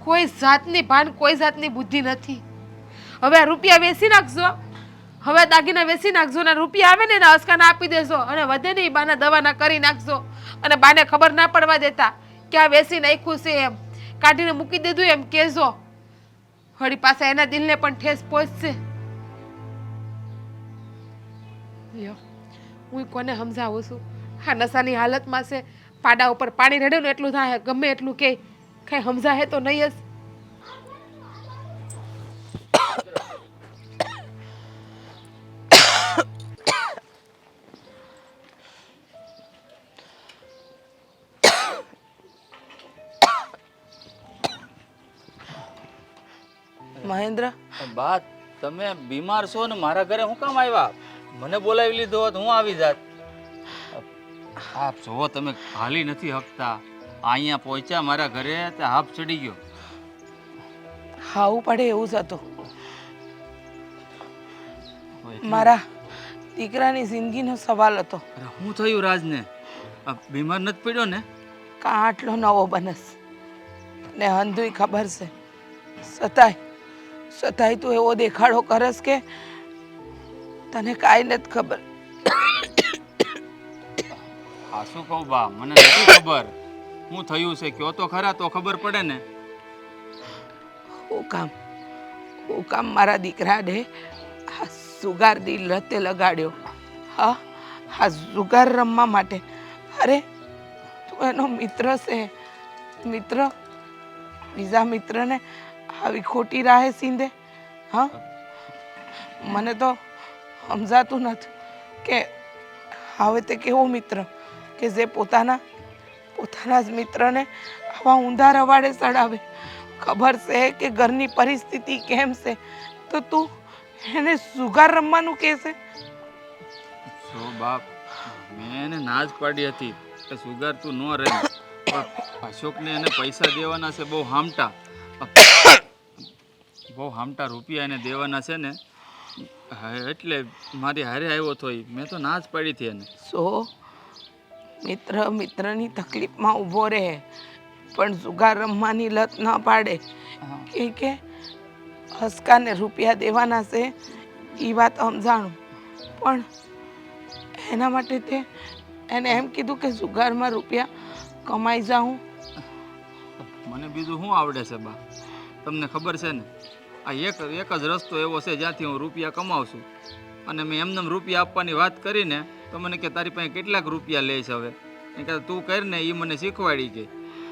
કોઈ જાતની ભાન, કોઈ જાતની બુદ્ધિ નથી. હવે આ રૂપિયા વેચી નાખજો, હવે દાગીના વેચી નાખજો ને રૂપિયા આવે ને એના અસકાના આપી દેજો, અને વધે નહીં બાના દવાના કરી નાખજો. અને બાને ખબર ના પડવા દેતા કે આ વેચી નાખ્યું છે એમ, કાઢીને મૂકી દીધું એમ કહેજો. વળી પાછા એના દિલને પણ ઠેસ પહોંચશે. લ્યો હું કોને સમજાવું છું? આ નશાની હાલતમાં છે, પાડા ઉપર પાણી રેડે ને એટલું થાય, ગમે એટલું કે કઈ સમજાય તો નહીં જ. મહેન્દ્ર, બા તમે બીમાર છો ને મારા ઘરે હું કામ આવ્યા? મને બોલાવી લીધો હોત હું આવી જાત. આપ જો તમે હાલી નથી હકતા, અહીંયા પહોંચ્યા મારા ઘરે તે હાફ ચડી ગયો. ખાવું પડે એવું જ હતું. મારા દીકરાની જિંદગીનો સવાલ હતો. શું થયું રાજને? બીમાર નથી પડ્યો ને? કાં આટલો નવો બનસ ને હંધુય ખબર છે, સતાય તું એવો દેખાડો કરસ કે તને કાંઈ નથી ખબર. હા શું કહું બા, મને નથી ખબર શું થયું છે. કયો તો ખરા તો ખબર પડે ને. હું કામ મારા દીકરાને આ સુગારની લતે લગાડ્યો? હા, આ સુગાર રમવા માટે? અરે તું એનો મિત્ર છે, મિત્ર બીજા મિત્રને આવી ખોટી રાહે સીંધે? હા, મને તો સમજાતું નથી કે હવે તે કેવો મિત્ર કે જે પોતાના જ મિત્રને આવા ઊંધા રવાડે ચડાવે. ખબર છે કે ઘરની પરિસ્થિતિ કેમ છે, તો તું એને સુગાર રમવાનું કહેશે? જો બાપ, મેં એને ના જ પાડી હતી કે સુગાર તું ન રહે, પણ અશોકને એને પૈસા દેવાના છે બહુ હામટા રૂપિયા એને દેવાના છે ને, હા એટલે મારી હારે આવ્યો તો ઈ. મેં તો ના જ પાડી હતી એને. સો મિત્ર મિત્રની તકલીફમાં ઊભો રહે પણ જુગાર રમવાની લત ન પાડે. કે હસકાને રૂપિયા દેવાના છે એ વાત સમજાણું, પણ એના માટે તે એને એમ કીધું કે જુગારમાં રૂપિયા કમાઈ જાઉં. મને બીજું શું આવડે છે બા? તમને ખબર છે ને, આ એક જ રસ્તો એવો છે જ્યાંથી હું રૂપિયા કમાઉં છું. અને મેં એમને રૂપિયા આપવાની વાત કરીને તો મને કે તારી પાસે કેટલાક રૂપિયા લે છે હવે? એ કે તું કર ને, એ મને શીખવાડી કે.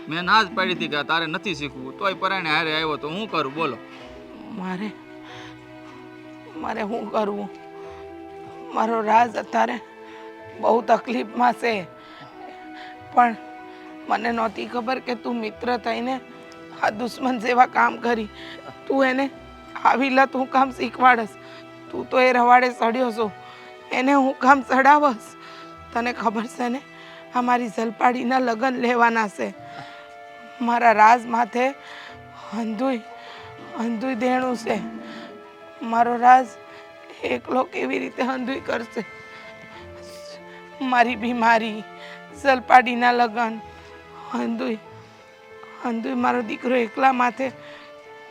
મેં ના જ પાડી હતી કે તારે નથી શીખવું, તોય પરાણે હારે આવ્યો તો હું કરું બોલો? મારે શું કરવું? મારો રાજ અત્યારે બહુ તકલીફમાં છે, પણ મને નહોતી ખબર કે તું મિત્ર થઈને આ દુશ્મન જેવા કામ કરી. તું એને આવી લત હું કામ શીખવાડસ? તું તો એ રવાડે ચડ્યો છો, એને હું કામ ચડાવસ? તને ખબર છે ને, આ મારી ઝલપાડીના લગ્ન લેવાના છે. મારા રાજ માથે હંધુય દેણું છે. મારો રાજ એકલો કેવી રીતે હંધુય કરશે? મારી બીમારી, ઝલપાડીના લગ્ન, હંધુય મારો દીકરો એકલા માથે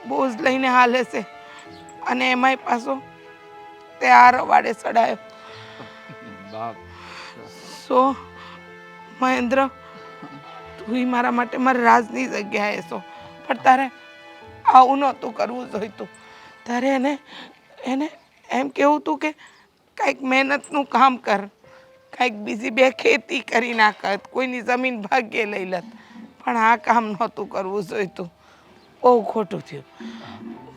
બોજ લઈને હાલે છે, અને એમાંય પાછો તે આ રવાડે ચડાયો. બાપ સો મહેન્દ્ર, તું મારા માટે મારા રાજની જગ્યાએ છો, પણ તારે આવું નહોતું કરવું જોઈતું. તારે એને એમ કહેવું હતું કે કાંઈક મહેનતનું કામ કર, કાંઈક બીજી બે ખેતી કરી નાખત, કોઈની જમીન ભાગ્યે લઈ લત, પણ આ કામ નહોતું કરવું જોઈતું. બહુ ખોટું થયું,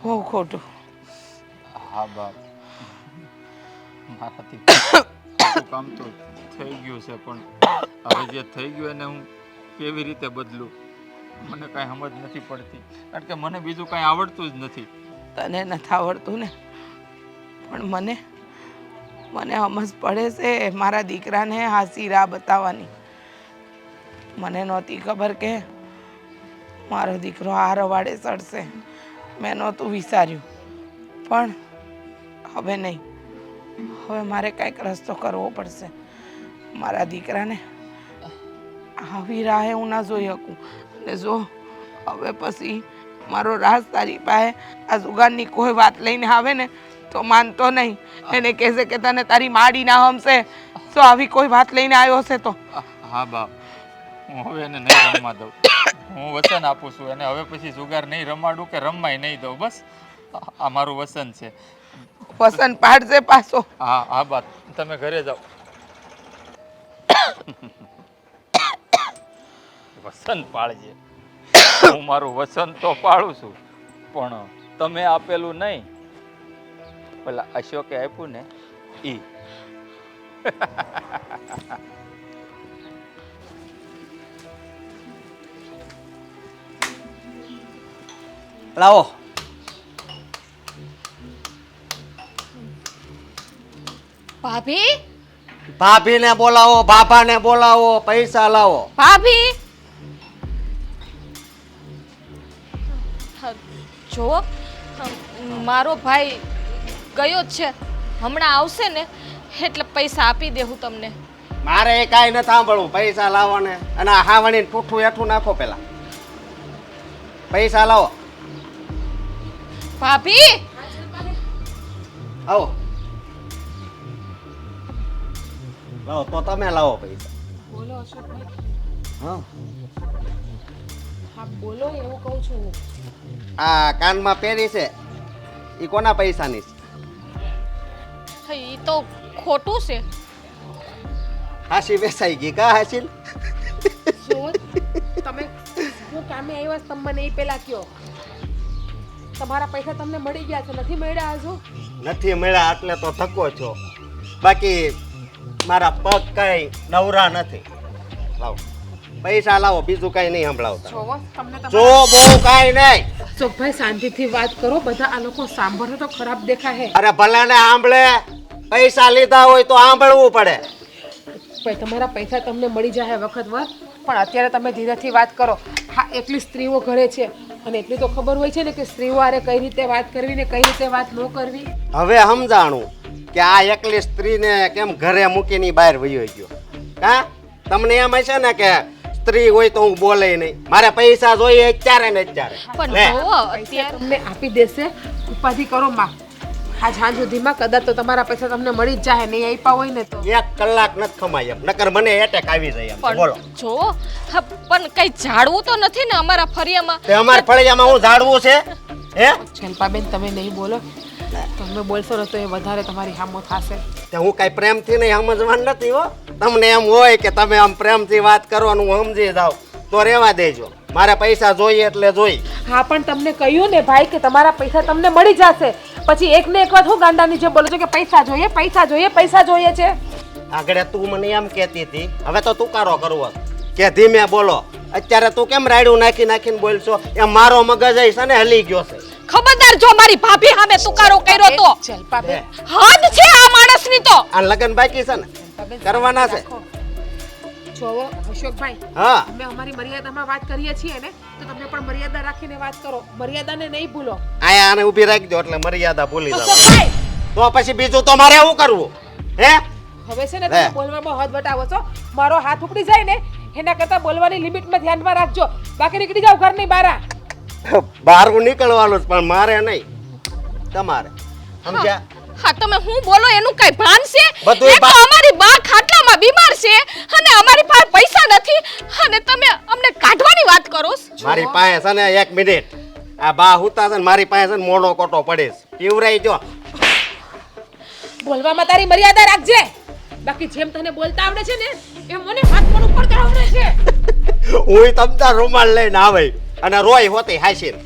બહુ ખોટું. હા બાપ, મારાથી ખોટું કામ તો થઈ ગયું છે, પણ હવે જે થઈ ગયું એને હું કેવી રીતે બદલું મને કાંઈ સમજ નથી પડતી, કારણ કે મને બીજું કાંઈ આવડતું જ નથી. તને નથી આવડતું ને, પણ મને સમજ પડે છે મારા દીકરાને હાસી રાહ બતાવવાની. મને નહોતી ખબર કે મારો દીકરો આ રવાડે ચડશે. મેં નહોતું વિચાર્યું, પણ હવે નહીં, હવે મારે કાંઈક રસ્તો કરવો પડશે. મારા દીકરાને આવી રાહે હું ના જોઈ શકું. અને જો હવે પછી મારો રાજ તારી પાસે આ જુગારની કોઈ વાત લઈને આવે ને તો માનતો નહીં. એને કહેશે કે તને તારી માડી ના હમશે, તો આવી કોઈ વાત લઈને આવ્યો છે તો. હા બાપ, હું હવે એને નહીં રમવા દઉં. હું વચન આપું છું એને, હવે પછી જુગાર નહીં રમાડું કે રમવાય નહીં દઉં. બસ આ મારું વચન છે. વસન પાડજે પાછો. હા હા બા, તમે ઘરે જાઓ. વચન પાળજે. હું મારું વચન તો પાળું છું, પણ તમે આપેલું નહીં, પેલા અશોકે આપ્યું ને ઈ. લાવો. ભાભી, ભાભીને બોલાવો, બાબાને બોલાવો, પૈસા લાવો. ભાભી, જો મારો ભાઈ ગયો જ છે, હમણાં આવશે ને એટલે પૈસા આપી દેવું તમને. મારે એ કાંઈ નથી સાંભળવું. પૈસા લાવો ને, અને આ હાવણીને પૂઠું હેઠું નાખો પેલા. પૈસા લાવો. ભાભી, આવો. લાવો તો તમે લાવો પૈસા. બોલો અશોકભાઈ. હા, હા બોલો, એવું કહું છું. આ કાનમાં પહેરી છે એ કોના પૈસાની છે? એ તો ખોટું છે. હાસી વેચાઈ ગઈ કા હાસી? શું તમે હું કામે આવ્યા છો, તમે મને એ પહેલા કહો. તમારા પૈસા તમને મળી ગયા છે? નથી મળ્યા હજુ? નથી મળ્યા એટલે તો થકો છો, બાકી મારા પગ કઈ નવરા નથી. લાવો પૈસા લાવો, બીજું કઈ નહીં સંભળાવતા. જોવો તમને જો બહુ કઈ નહીં. અશોકભાઈ શાંતિથી વાત કરો, બધા આ લોકો સાંભળો તો ખરાબ દેખાય. અરે ભલે ને સાંભળે, પૈસા લીધા હોય તો સાંભળવું પડે. ભાઈ તમારા પૈસા તમને મળી જાય વખત વાર, પણ અત્યારે તમે ધીરેથી વાત કરો. હા, એકલી સ્ત્રીઓ ઘરે છે, અને એટલી તો ખબર હોય છે ને કે સ્ત્રીઓ હારે કઈ રીતે વાત કરવી ને કઈ રીતે વાત ન કરવી. હવે સમજાણું કે આ એકલી સ્ત્રીને કેમ ઘરે મૂકીને બહાર વયો ગયો. હા, તમને એમ હશે ને કે સ્ત્રી હોય તો હું બોલે નહીં, મારે પૈસા જોઈએ અત્યારે ને અત્યારે. પણ લે. જો પૈસા અત્યારે તમને આપી દેશે, ઉપાધિ કરો માં. આ સાંજ સુધીમાં કદાચ તો તમારા પૈસા તમને મળી જ જાય, નહીં આપ્યા હોય ને તો. 1 કલાક નથી ખમાય એમ, નકર મને એટેક આવી જાય એમ. બોલો, પણ જો હા, પણ કઈ ઝાડવું તો નથી ને અમારા ફરિયામાં? તે અમાર ફળિયામાં હું ઝાડવું છે હે? શિલ્પાબેન તમે નહીં બોલો, તમે બોલશો ને તો એ વધારે તમારી હામો થશે. તે હું કઈ પ્રેમથી નહીં સમજવાનું નથી હો. તમને એમ હોય કે તમે આમ પ્રેમથી વાત કરવાનું હું સમજી જાવ તો રહેવા દેજો. મારે પૈસા જોઈએ એટલે જોઈ. હા પણ તમને કહ્યું ને ભાઈ કે તમારા પૈસા તમને મળી જશે, પછી એક ને એક વાત હું ગાંડાની જેમ બોલો છો કે પૈસા જોઈએ પૈસા જોઈએ પૈસા જોઈએ છે. આગળ તું મને એમ કહેતી હતી, હવે તો તુકારો કરવો કે ધીમે બોલો. અત્યારે તું કેમ રાયડું નાખી નાખીને બોલશો? એ મારો મગજ છે ને હલી ગયો છે. ખબરદાર જો મારી ભાભી સામે તુકારો કર્યો તો શિલ્પાબેન, હદ છે આ માણસની તો. આ લગન બાકી છે ને, શિલ્પાબેન, કરવાના છે. જોવો અશોકભાઈ, હા, અમે અમારી મર્યાદામાં વાત કરીએ છીએ ને તો તમે પણ મર્યાદા રાખીને વાત કરો, મર્યાદાને નહીં ભૂલો. આયા આને ઊભી રાખજો એટલે મર્યાદા ભૂલી જાવ. અશોકભાઈ, તો પછી બીજું તો મારે શું કરવું હે? હવે છે ને તમે બોલવામાં હદ વટાવો છો. મારો હાથ ઉપડી જાય ને એના કરતા બોલવાની લિમિટમાં ધ્યાનમાં રાખજો, બાકી નીકળી જાવ ઘરની બહાર. બહાર નીકળવાનું જ, પણ મારે નહીં, તમારે. સમજ્યા? હા તમે હું બોલો એનું કઈ ભાન છે? બધુંય એક તો અમારી બા ખાટલામાં બીમાર છે અને અમારી પાસે પૈસા નથી અને તમે અમને કાઢવાની વાત કરો છો. મારી પાસે છે ને 1 મિનિટ, આ બા હુતા છે ને મારી પાસે છે ને મોનો કોટો પડે છે, પીવરાઈ જો. બોલવામાં તારી મર્યાદા રાખજે, બાકી જેમ તને બોલતા આવડે છે ને એમ મને હાથ પણ ઉપર આવડે છે. હું તમતા રૂમાલ લઈને આવે અને રોય હોતી હાસીને.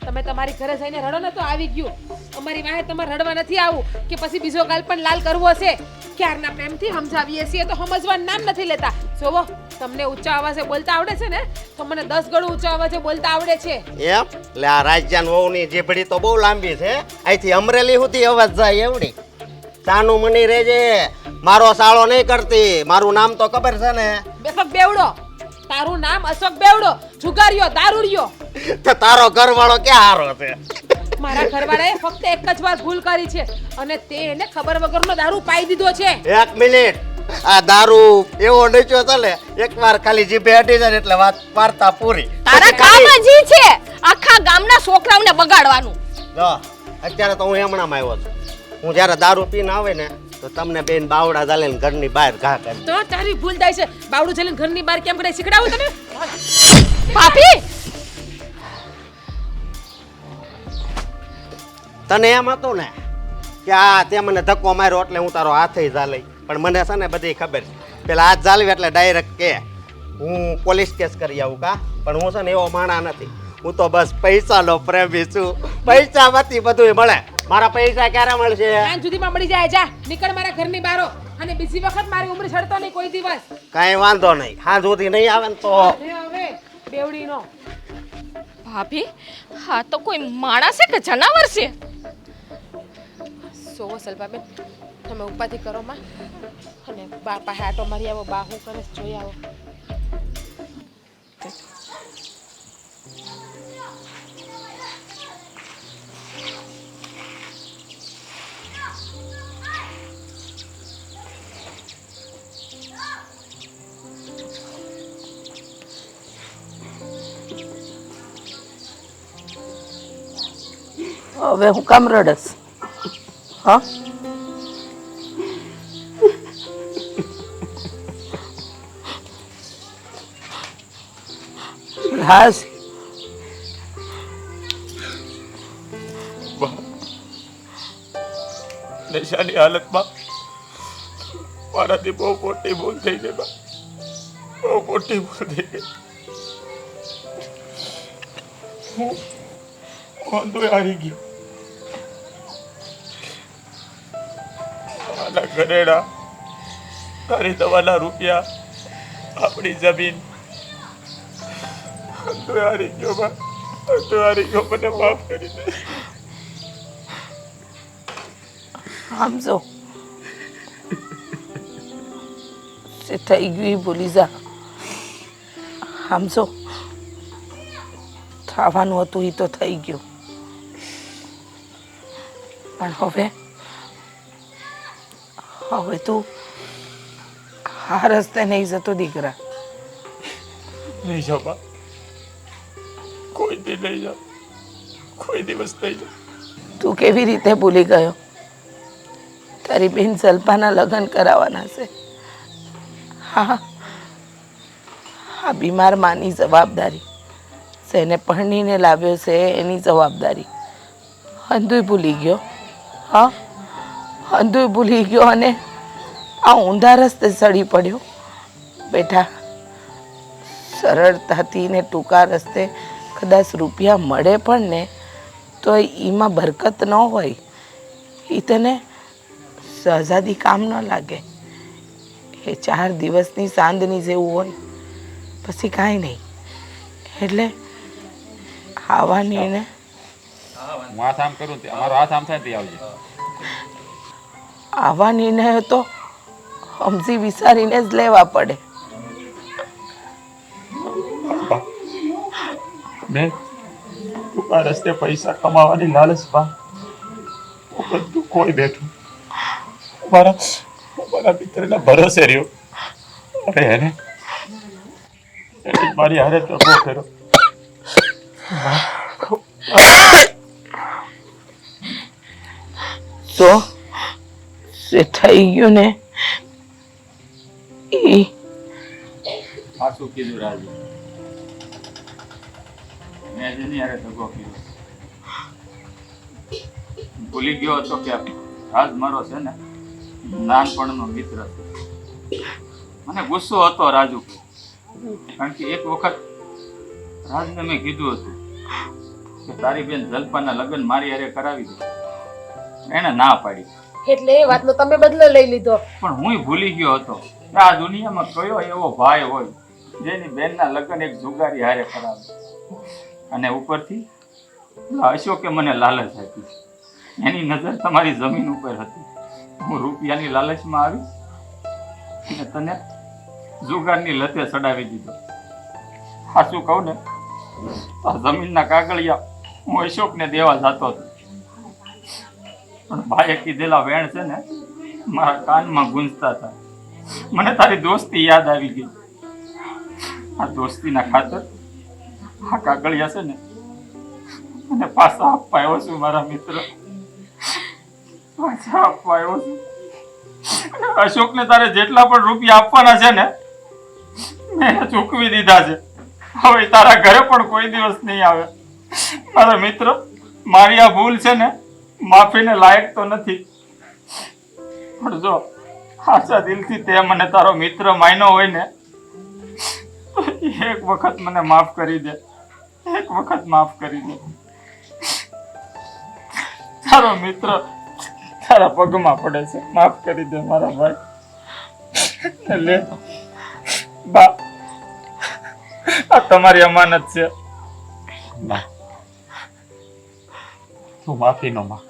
તમે તમારી ઘરે જઈને રડો ને તો આવી ગયું, અમારી વાહે તમારે રડવા નથી આવું કે પછી બીજો ગાલ પણ લાલ કરવો છે. ક્યારના પ્રેમથી સમજાવીએ છીએ તો સમજવાનું નામ નથી લેતા. જોવો તમને ઊંચા અવાજે બોલતા આવડે છે ને તો મને 10 ગણું ઊંચા અવાજે બોલતા આવડે છે. એમ એટલે આ રાજ્યાન વહુની જીભડી તો બહુ લાંબી છે, અહીંથી અમરેલી સુધી અવાજ જાય એવડી. સાનું મની રેજે, મારો સાળો નહીં કરતી. મારું નામ તો ખબર છે ને? બેફક બેવડો. તારું નામ અશોક બેવડો, જુગારીયો, દારૂડિયો. તો તારો ઘરવાળો ક્યાં હારો છે? મારા ઘરવાળાએ ફક્ત એક જ વાર ભૂલ કરી છે અને તે એને ખબર વગરનો દારૂ પાઈ દીધો છે. 1 મિનિટ, આ દારૂ એવો નીચો ચાલે, એકવાર ખાલી જીભે અડી જાય એટલે વાત વાર્તા પૂરી. તારા કામ જ ઈ છે આખા ગામના છોકરાઓને બગાડવાનું. જો અત્યારે તો હું હમણાં આવ્યો છું. હું જ્યારે દારૂ પીને આવે ને તો તમને બેન બાવડા ચાલે ઘરની બહાર ઘા કરી. તો તારી ભૂલ થાય છે. બાવડું જલીને ઘરની બહાર કેમ કરે શીખડાવું તને? ભાભી તને એમ હતું ને કે આ તે મને ધક્કો માર્યો એટલે હું તારો હાથે ઝાલી, પણ મને છે ને બધી ખબર છે. પેલા હાથ ઝાલવી એટલે ડાયરેક્ટ કે હું પોલીસ કેસ કરી આવું કા, પણ હું છે ને એવો માણા નથી. હું તો બસ પૈસાનો પ્રેમી છું. પૈસામાંથી બધું મળે. મારા પૈસા ક્યારે મળશે? સાંજ સુધીમાં મળી જાય. જા નીકળ મારા ઘરની બહાર અને બીજી વખત મારી ઉંમર છડતો નહીં કોઈ દિવસ. કાંઈ વાંધો નહીં, સાંજ સુધી નહીં આવે ને તો હવે બેવડીનો. ભાભી હા તો કોઈ માણસ છે કે જનાવર છે? સોવો સલભાબેન, તમે ઉપાધિ કરો માં અને બા પાસે આટો મારી આવો. બા હું કરે છે જોઈ આવો. હવે હું કામ રડસ? હા, હાસ નશાની હાલતમાં મારાથી બહુ મોટી ભૂલ થઈ ગઈ બા, બહુ મોટી ભૂલ થઈ ગઈ. હું વાંધો હારી ગયો. મારા ઘરેડા, તારી દવાના રૂપિયા, આપણી જમીન વાંધો હારી ગયો બા, વાંધો હારી ગયો. મને માફ કરી દે. સમજો જે થઈ ગયું એ ભૂલી જા. સમજો થવાનું હતું એ તો થઈ ગયું, પણ હવે તું આ રસ્તે નહીં જતો દીકરા. નહીં જાઓ બા, કોઈ દી નહીં જાઓ, કોઈ દિવસ નહીં જાઓ. તું કેવી રીતે ભૂલી ગયો? તારી બેન જલ્પાના લગ્ન કરાવવાના છે. હા, આ બીમાર માની જવાબદારી છે, એને પરણીને લાવ્યો છે એની જવાબદારી. હંધુય ભૂલી ગયો. હા, હંધુય ભૂલી ગયો અને આ ઊંધા રસ્તે ચડી પડ્યો. બેટા, સરળતાથી ને ટૂંકા રસ્તે કદાચ રૂપિયા મળે પણ ને તો એમાં બરકત ન હોય, એ તને સહજાદી કામ ન લાગે. એ 4 દિવસની સાંજની જેવું હોય, પછી કાંઈ નહીં. એટલે આવવાની ને હું હાથ આમ કરું તે અમારો હાથ આમ થાય તે આવજે. આવા નિર્ણયો તો સમજી વિચારીને જ લેવા પડે. મેં ટૂંકા રસ્તે પૈસા કમાવાની લાલચ બા બધું કોઈ બેઠું મારા મિત્રના ભરોસે રહ્યો અને એને મારી હારે તો બહુ ફેરો. તો જે થઈ ગયું ને એ સાચું કીધું રાજુ. મેં જેની હારે દગો કર્યો, ભૂલી ગયો હતો કે રાજ મારો છે ને નાનપણનો મિત્ર છે. મને ગુસ્સો હતો રાજુ, કારણ કે એક વખત રાજને મેં કીધું હતું કે તારી બેન જલ્પાના લગ્ન મારી હારે કરાવી દે. એને ના પાડી, એટલે એ વાતનો તમે બદલો લઈ લીધો. પણ હું ભૂલી ગયો હતો કે આ દુનિયામાં કયો એવો ભાઈ હોય જેની બેનના લગ્ન એક જુગારી હારે કરાવે. અને ઉપરથી અશોકે મને લાલચ આપી. એની નજર તમારી જમીન ઉપર હતી. હું રૂપિયાની લાલચમાં આવી અને તને જુગારની લતે ચડાવી દીધો. સાચું કહું ને, આ જમીનના કાગળિયા હું અશોકને દેવા જતો હતો, પણ ભાઈએ કીધેલા વેણ છે ને મારા કાનમાં ગુંજતા હતા. મને તારી દોસ્તી યાદ આવી ગઈ. આ દોસ્તીના ખાતર આ કાગળિયા છે ને અને પાછા આપવા આવ્યો છું મારા મિત્ર, પાછા આપવા આવ્યો છું. અશોકને તારે જેટલા પણ રૂપિયા આપવાના છે ને મેં ચૂકવી દીધા છે. હવે તારા ઘરે પણ કોઈ દિવસ નહીં આવે. મારા મિત્ર, મારી આ ભૂલ છે ને માફીને લાયક તો નથી, પણ જો સાચા દિલથી તે મને તારો મિત્ર માન્યો હોય ને તો એક વખત મને માફ કરી દે. એક વખત માફ કરી દે. તારો મિત્ર તારા પગમાં પડે છે, માફ કરી દે મારા ભાઈ. લે બા, આ તમારી અમાનત છે. બા, તું માફી નો માંગ.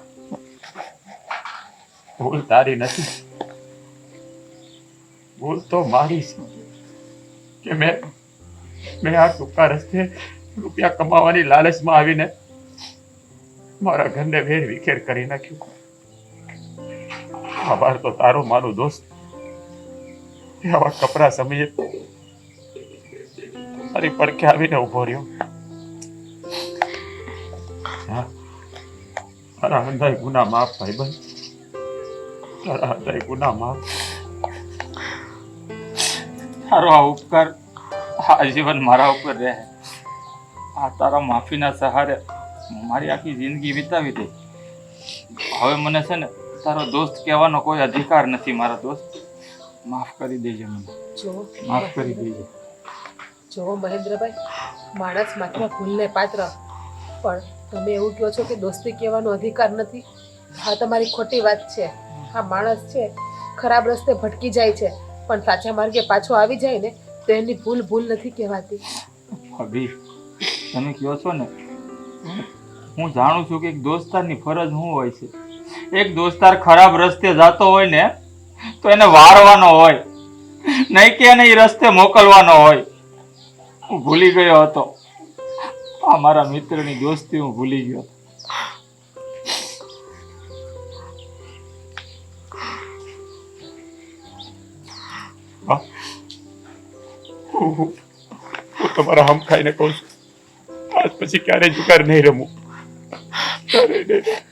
ભૂલ તારી નથી, ભૂલ તો મારી છે કે મેં આ ટૂંકા રસ્તે રૂપિયા કમાવાની લાલચમાં આવીને મારા ઘરને વેર વિખેર કરી નાખ્યું. આભાર તો તારો મારો દોસ્ત આવા કપરા સમયે મારી પડખે આવીને ઉભો રહ્યો. હા, તારા હંધાય ગુના માફ ભાઈબંધ, તારા હંધાય ગુના માફ. તારો આ ઉપકાર આજીવન મારા ઉપર રહે. આ તારા માફીના સહારે મારી આખી જિંદગી વિતાવી દે. હવે મને છે ને તારો દોસ્ત કહેવાનો કોઈ અધિકાર નથી. મારા દોસ્ત, માફ કરી દેજે મને, જો માફ કરી દેજે. જો મહેન્દ્રભાઈ, માણસ માત્ર ભૂલને પાત્ર, પણ તમે એવું કહો છો કે દોસ્તી કહેવાનો અધિકાર નથી. આ તમારી ખોટી વાત છે. આ માણસ છે ખરાબ રસ્તે ભટકી જાય છે, પણ સાચા માર્ગે પાછો આવી જાય ને તો એની ભૂલ ભૂલ નથી કહેવાતી. ભાભી, તમે કહો છો ને, હું જાણું છું કે એક દોસ્તારની ફરજ શું હોય છે. એક દોસ્તાર ખરાબ રસ્તે જતો હોય ને તો એને વારવાનો હોય, નહીં કે એને એ રસ્તે મોકલવાનો હોય. હું ભૂલી ગયો હતો. આ મારા મિત્રની દોસ્તી હું ભૂલી ગયો. હા, હું તમારા હમ ખાઈને કહું છું, આજ પછી ક્યારેય જુગાર નહીં રમું. ક્યારેય નહીં.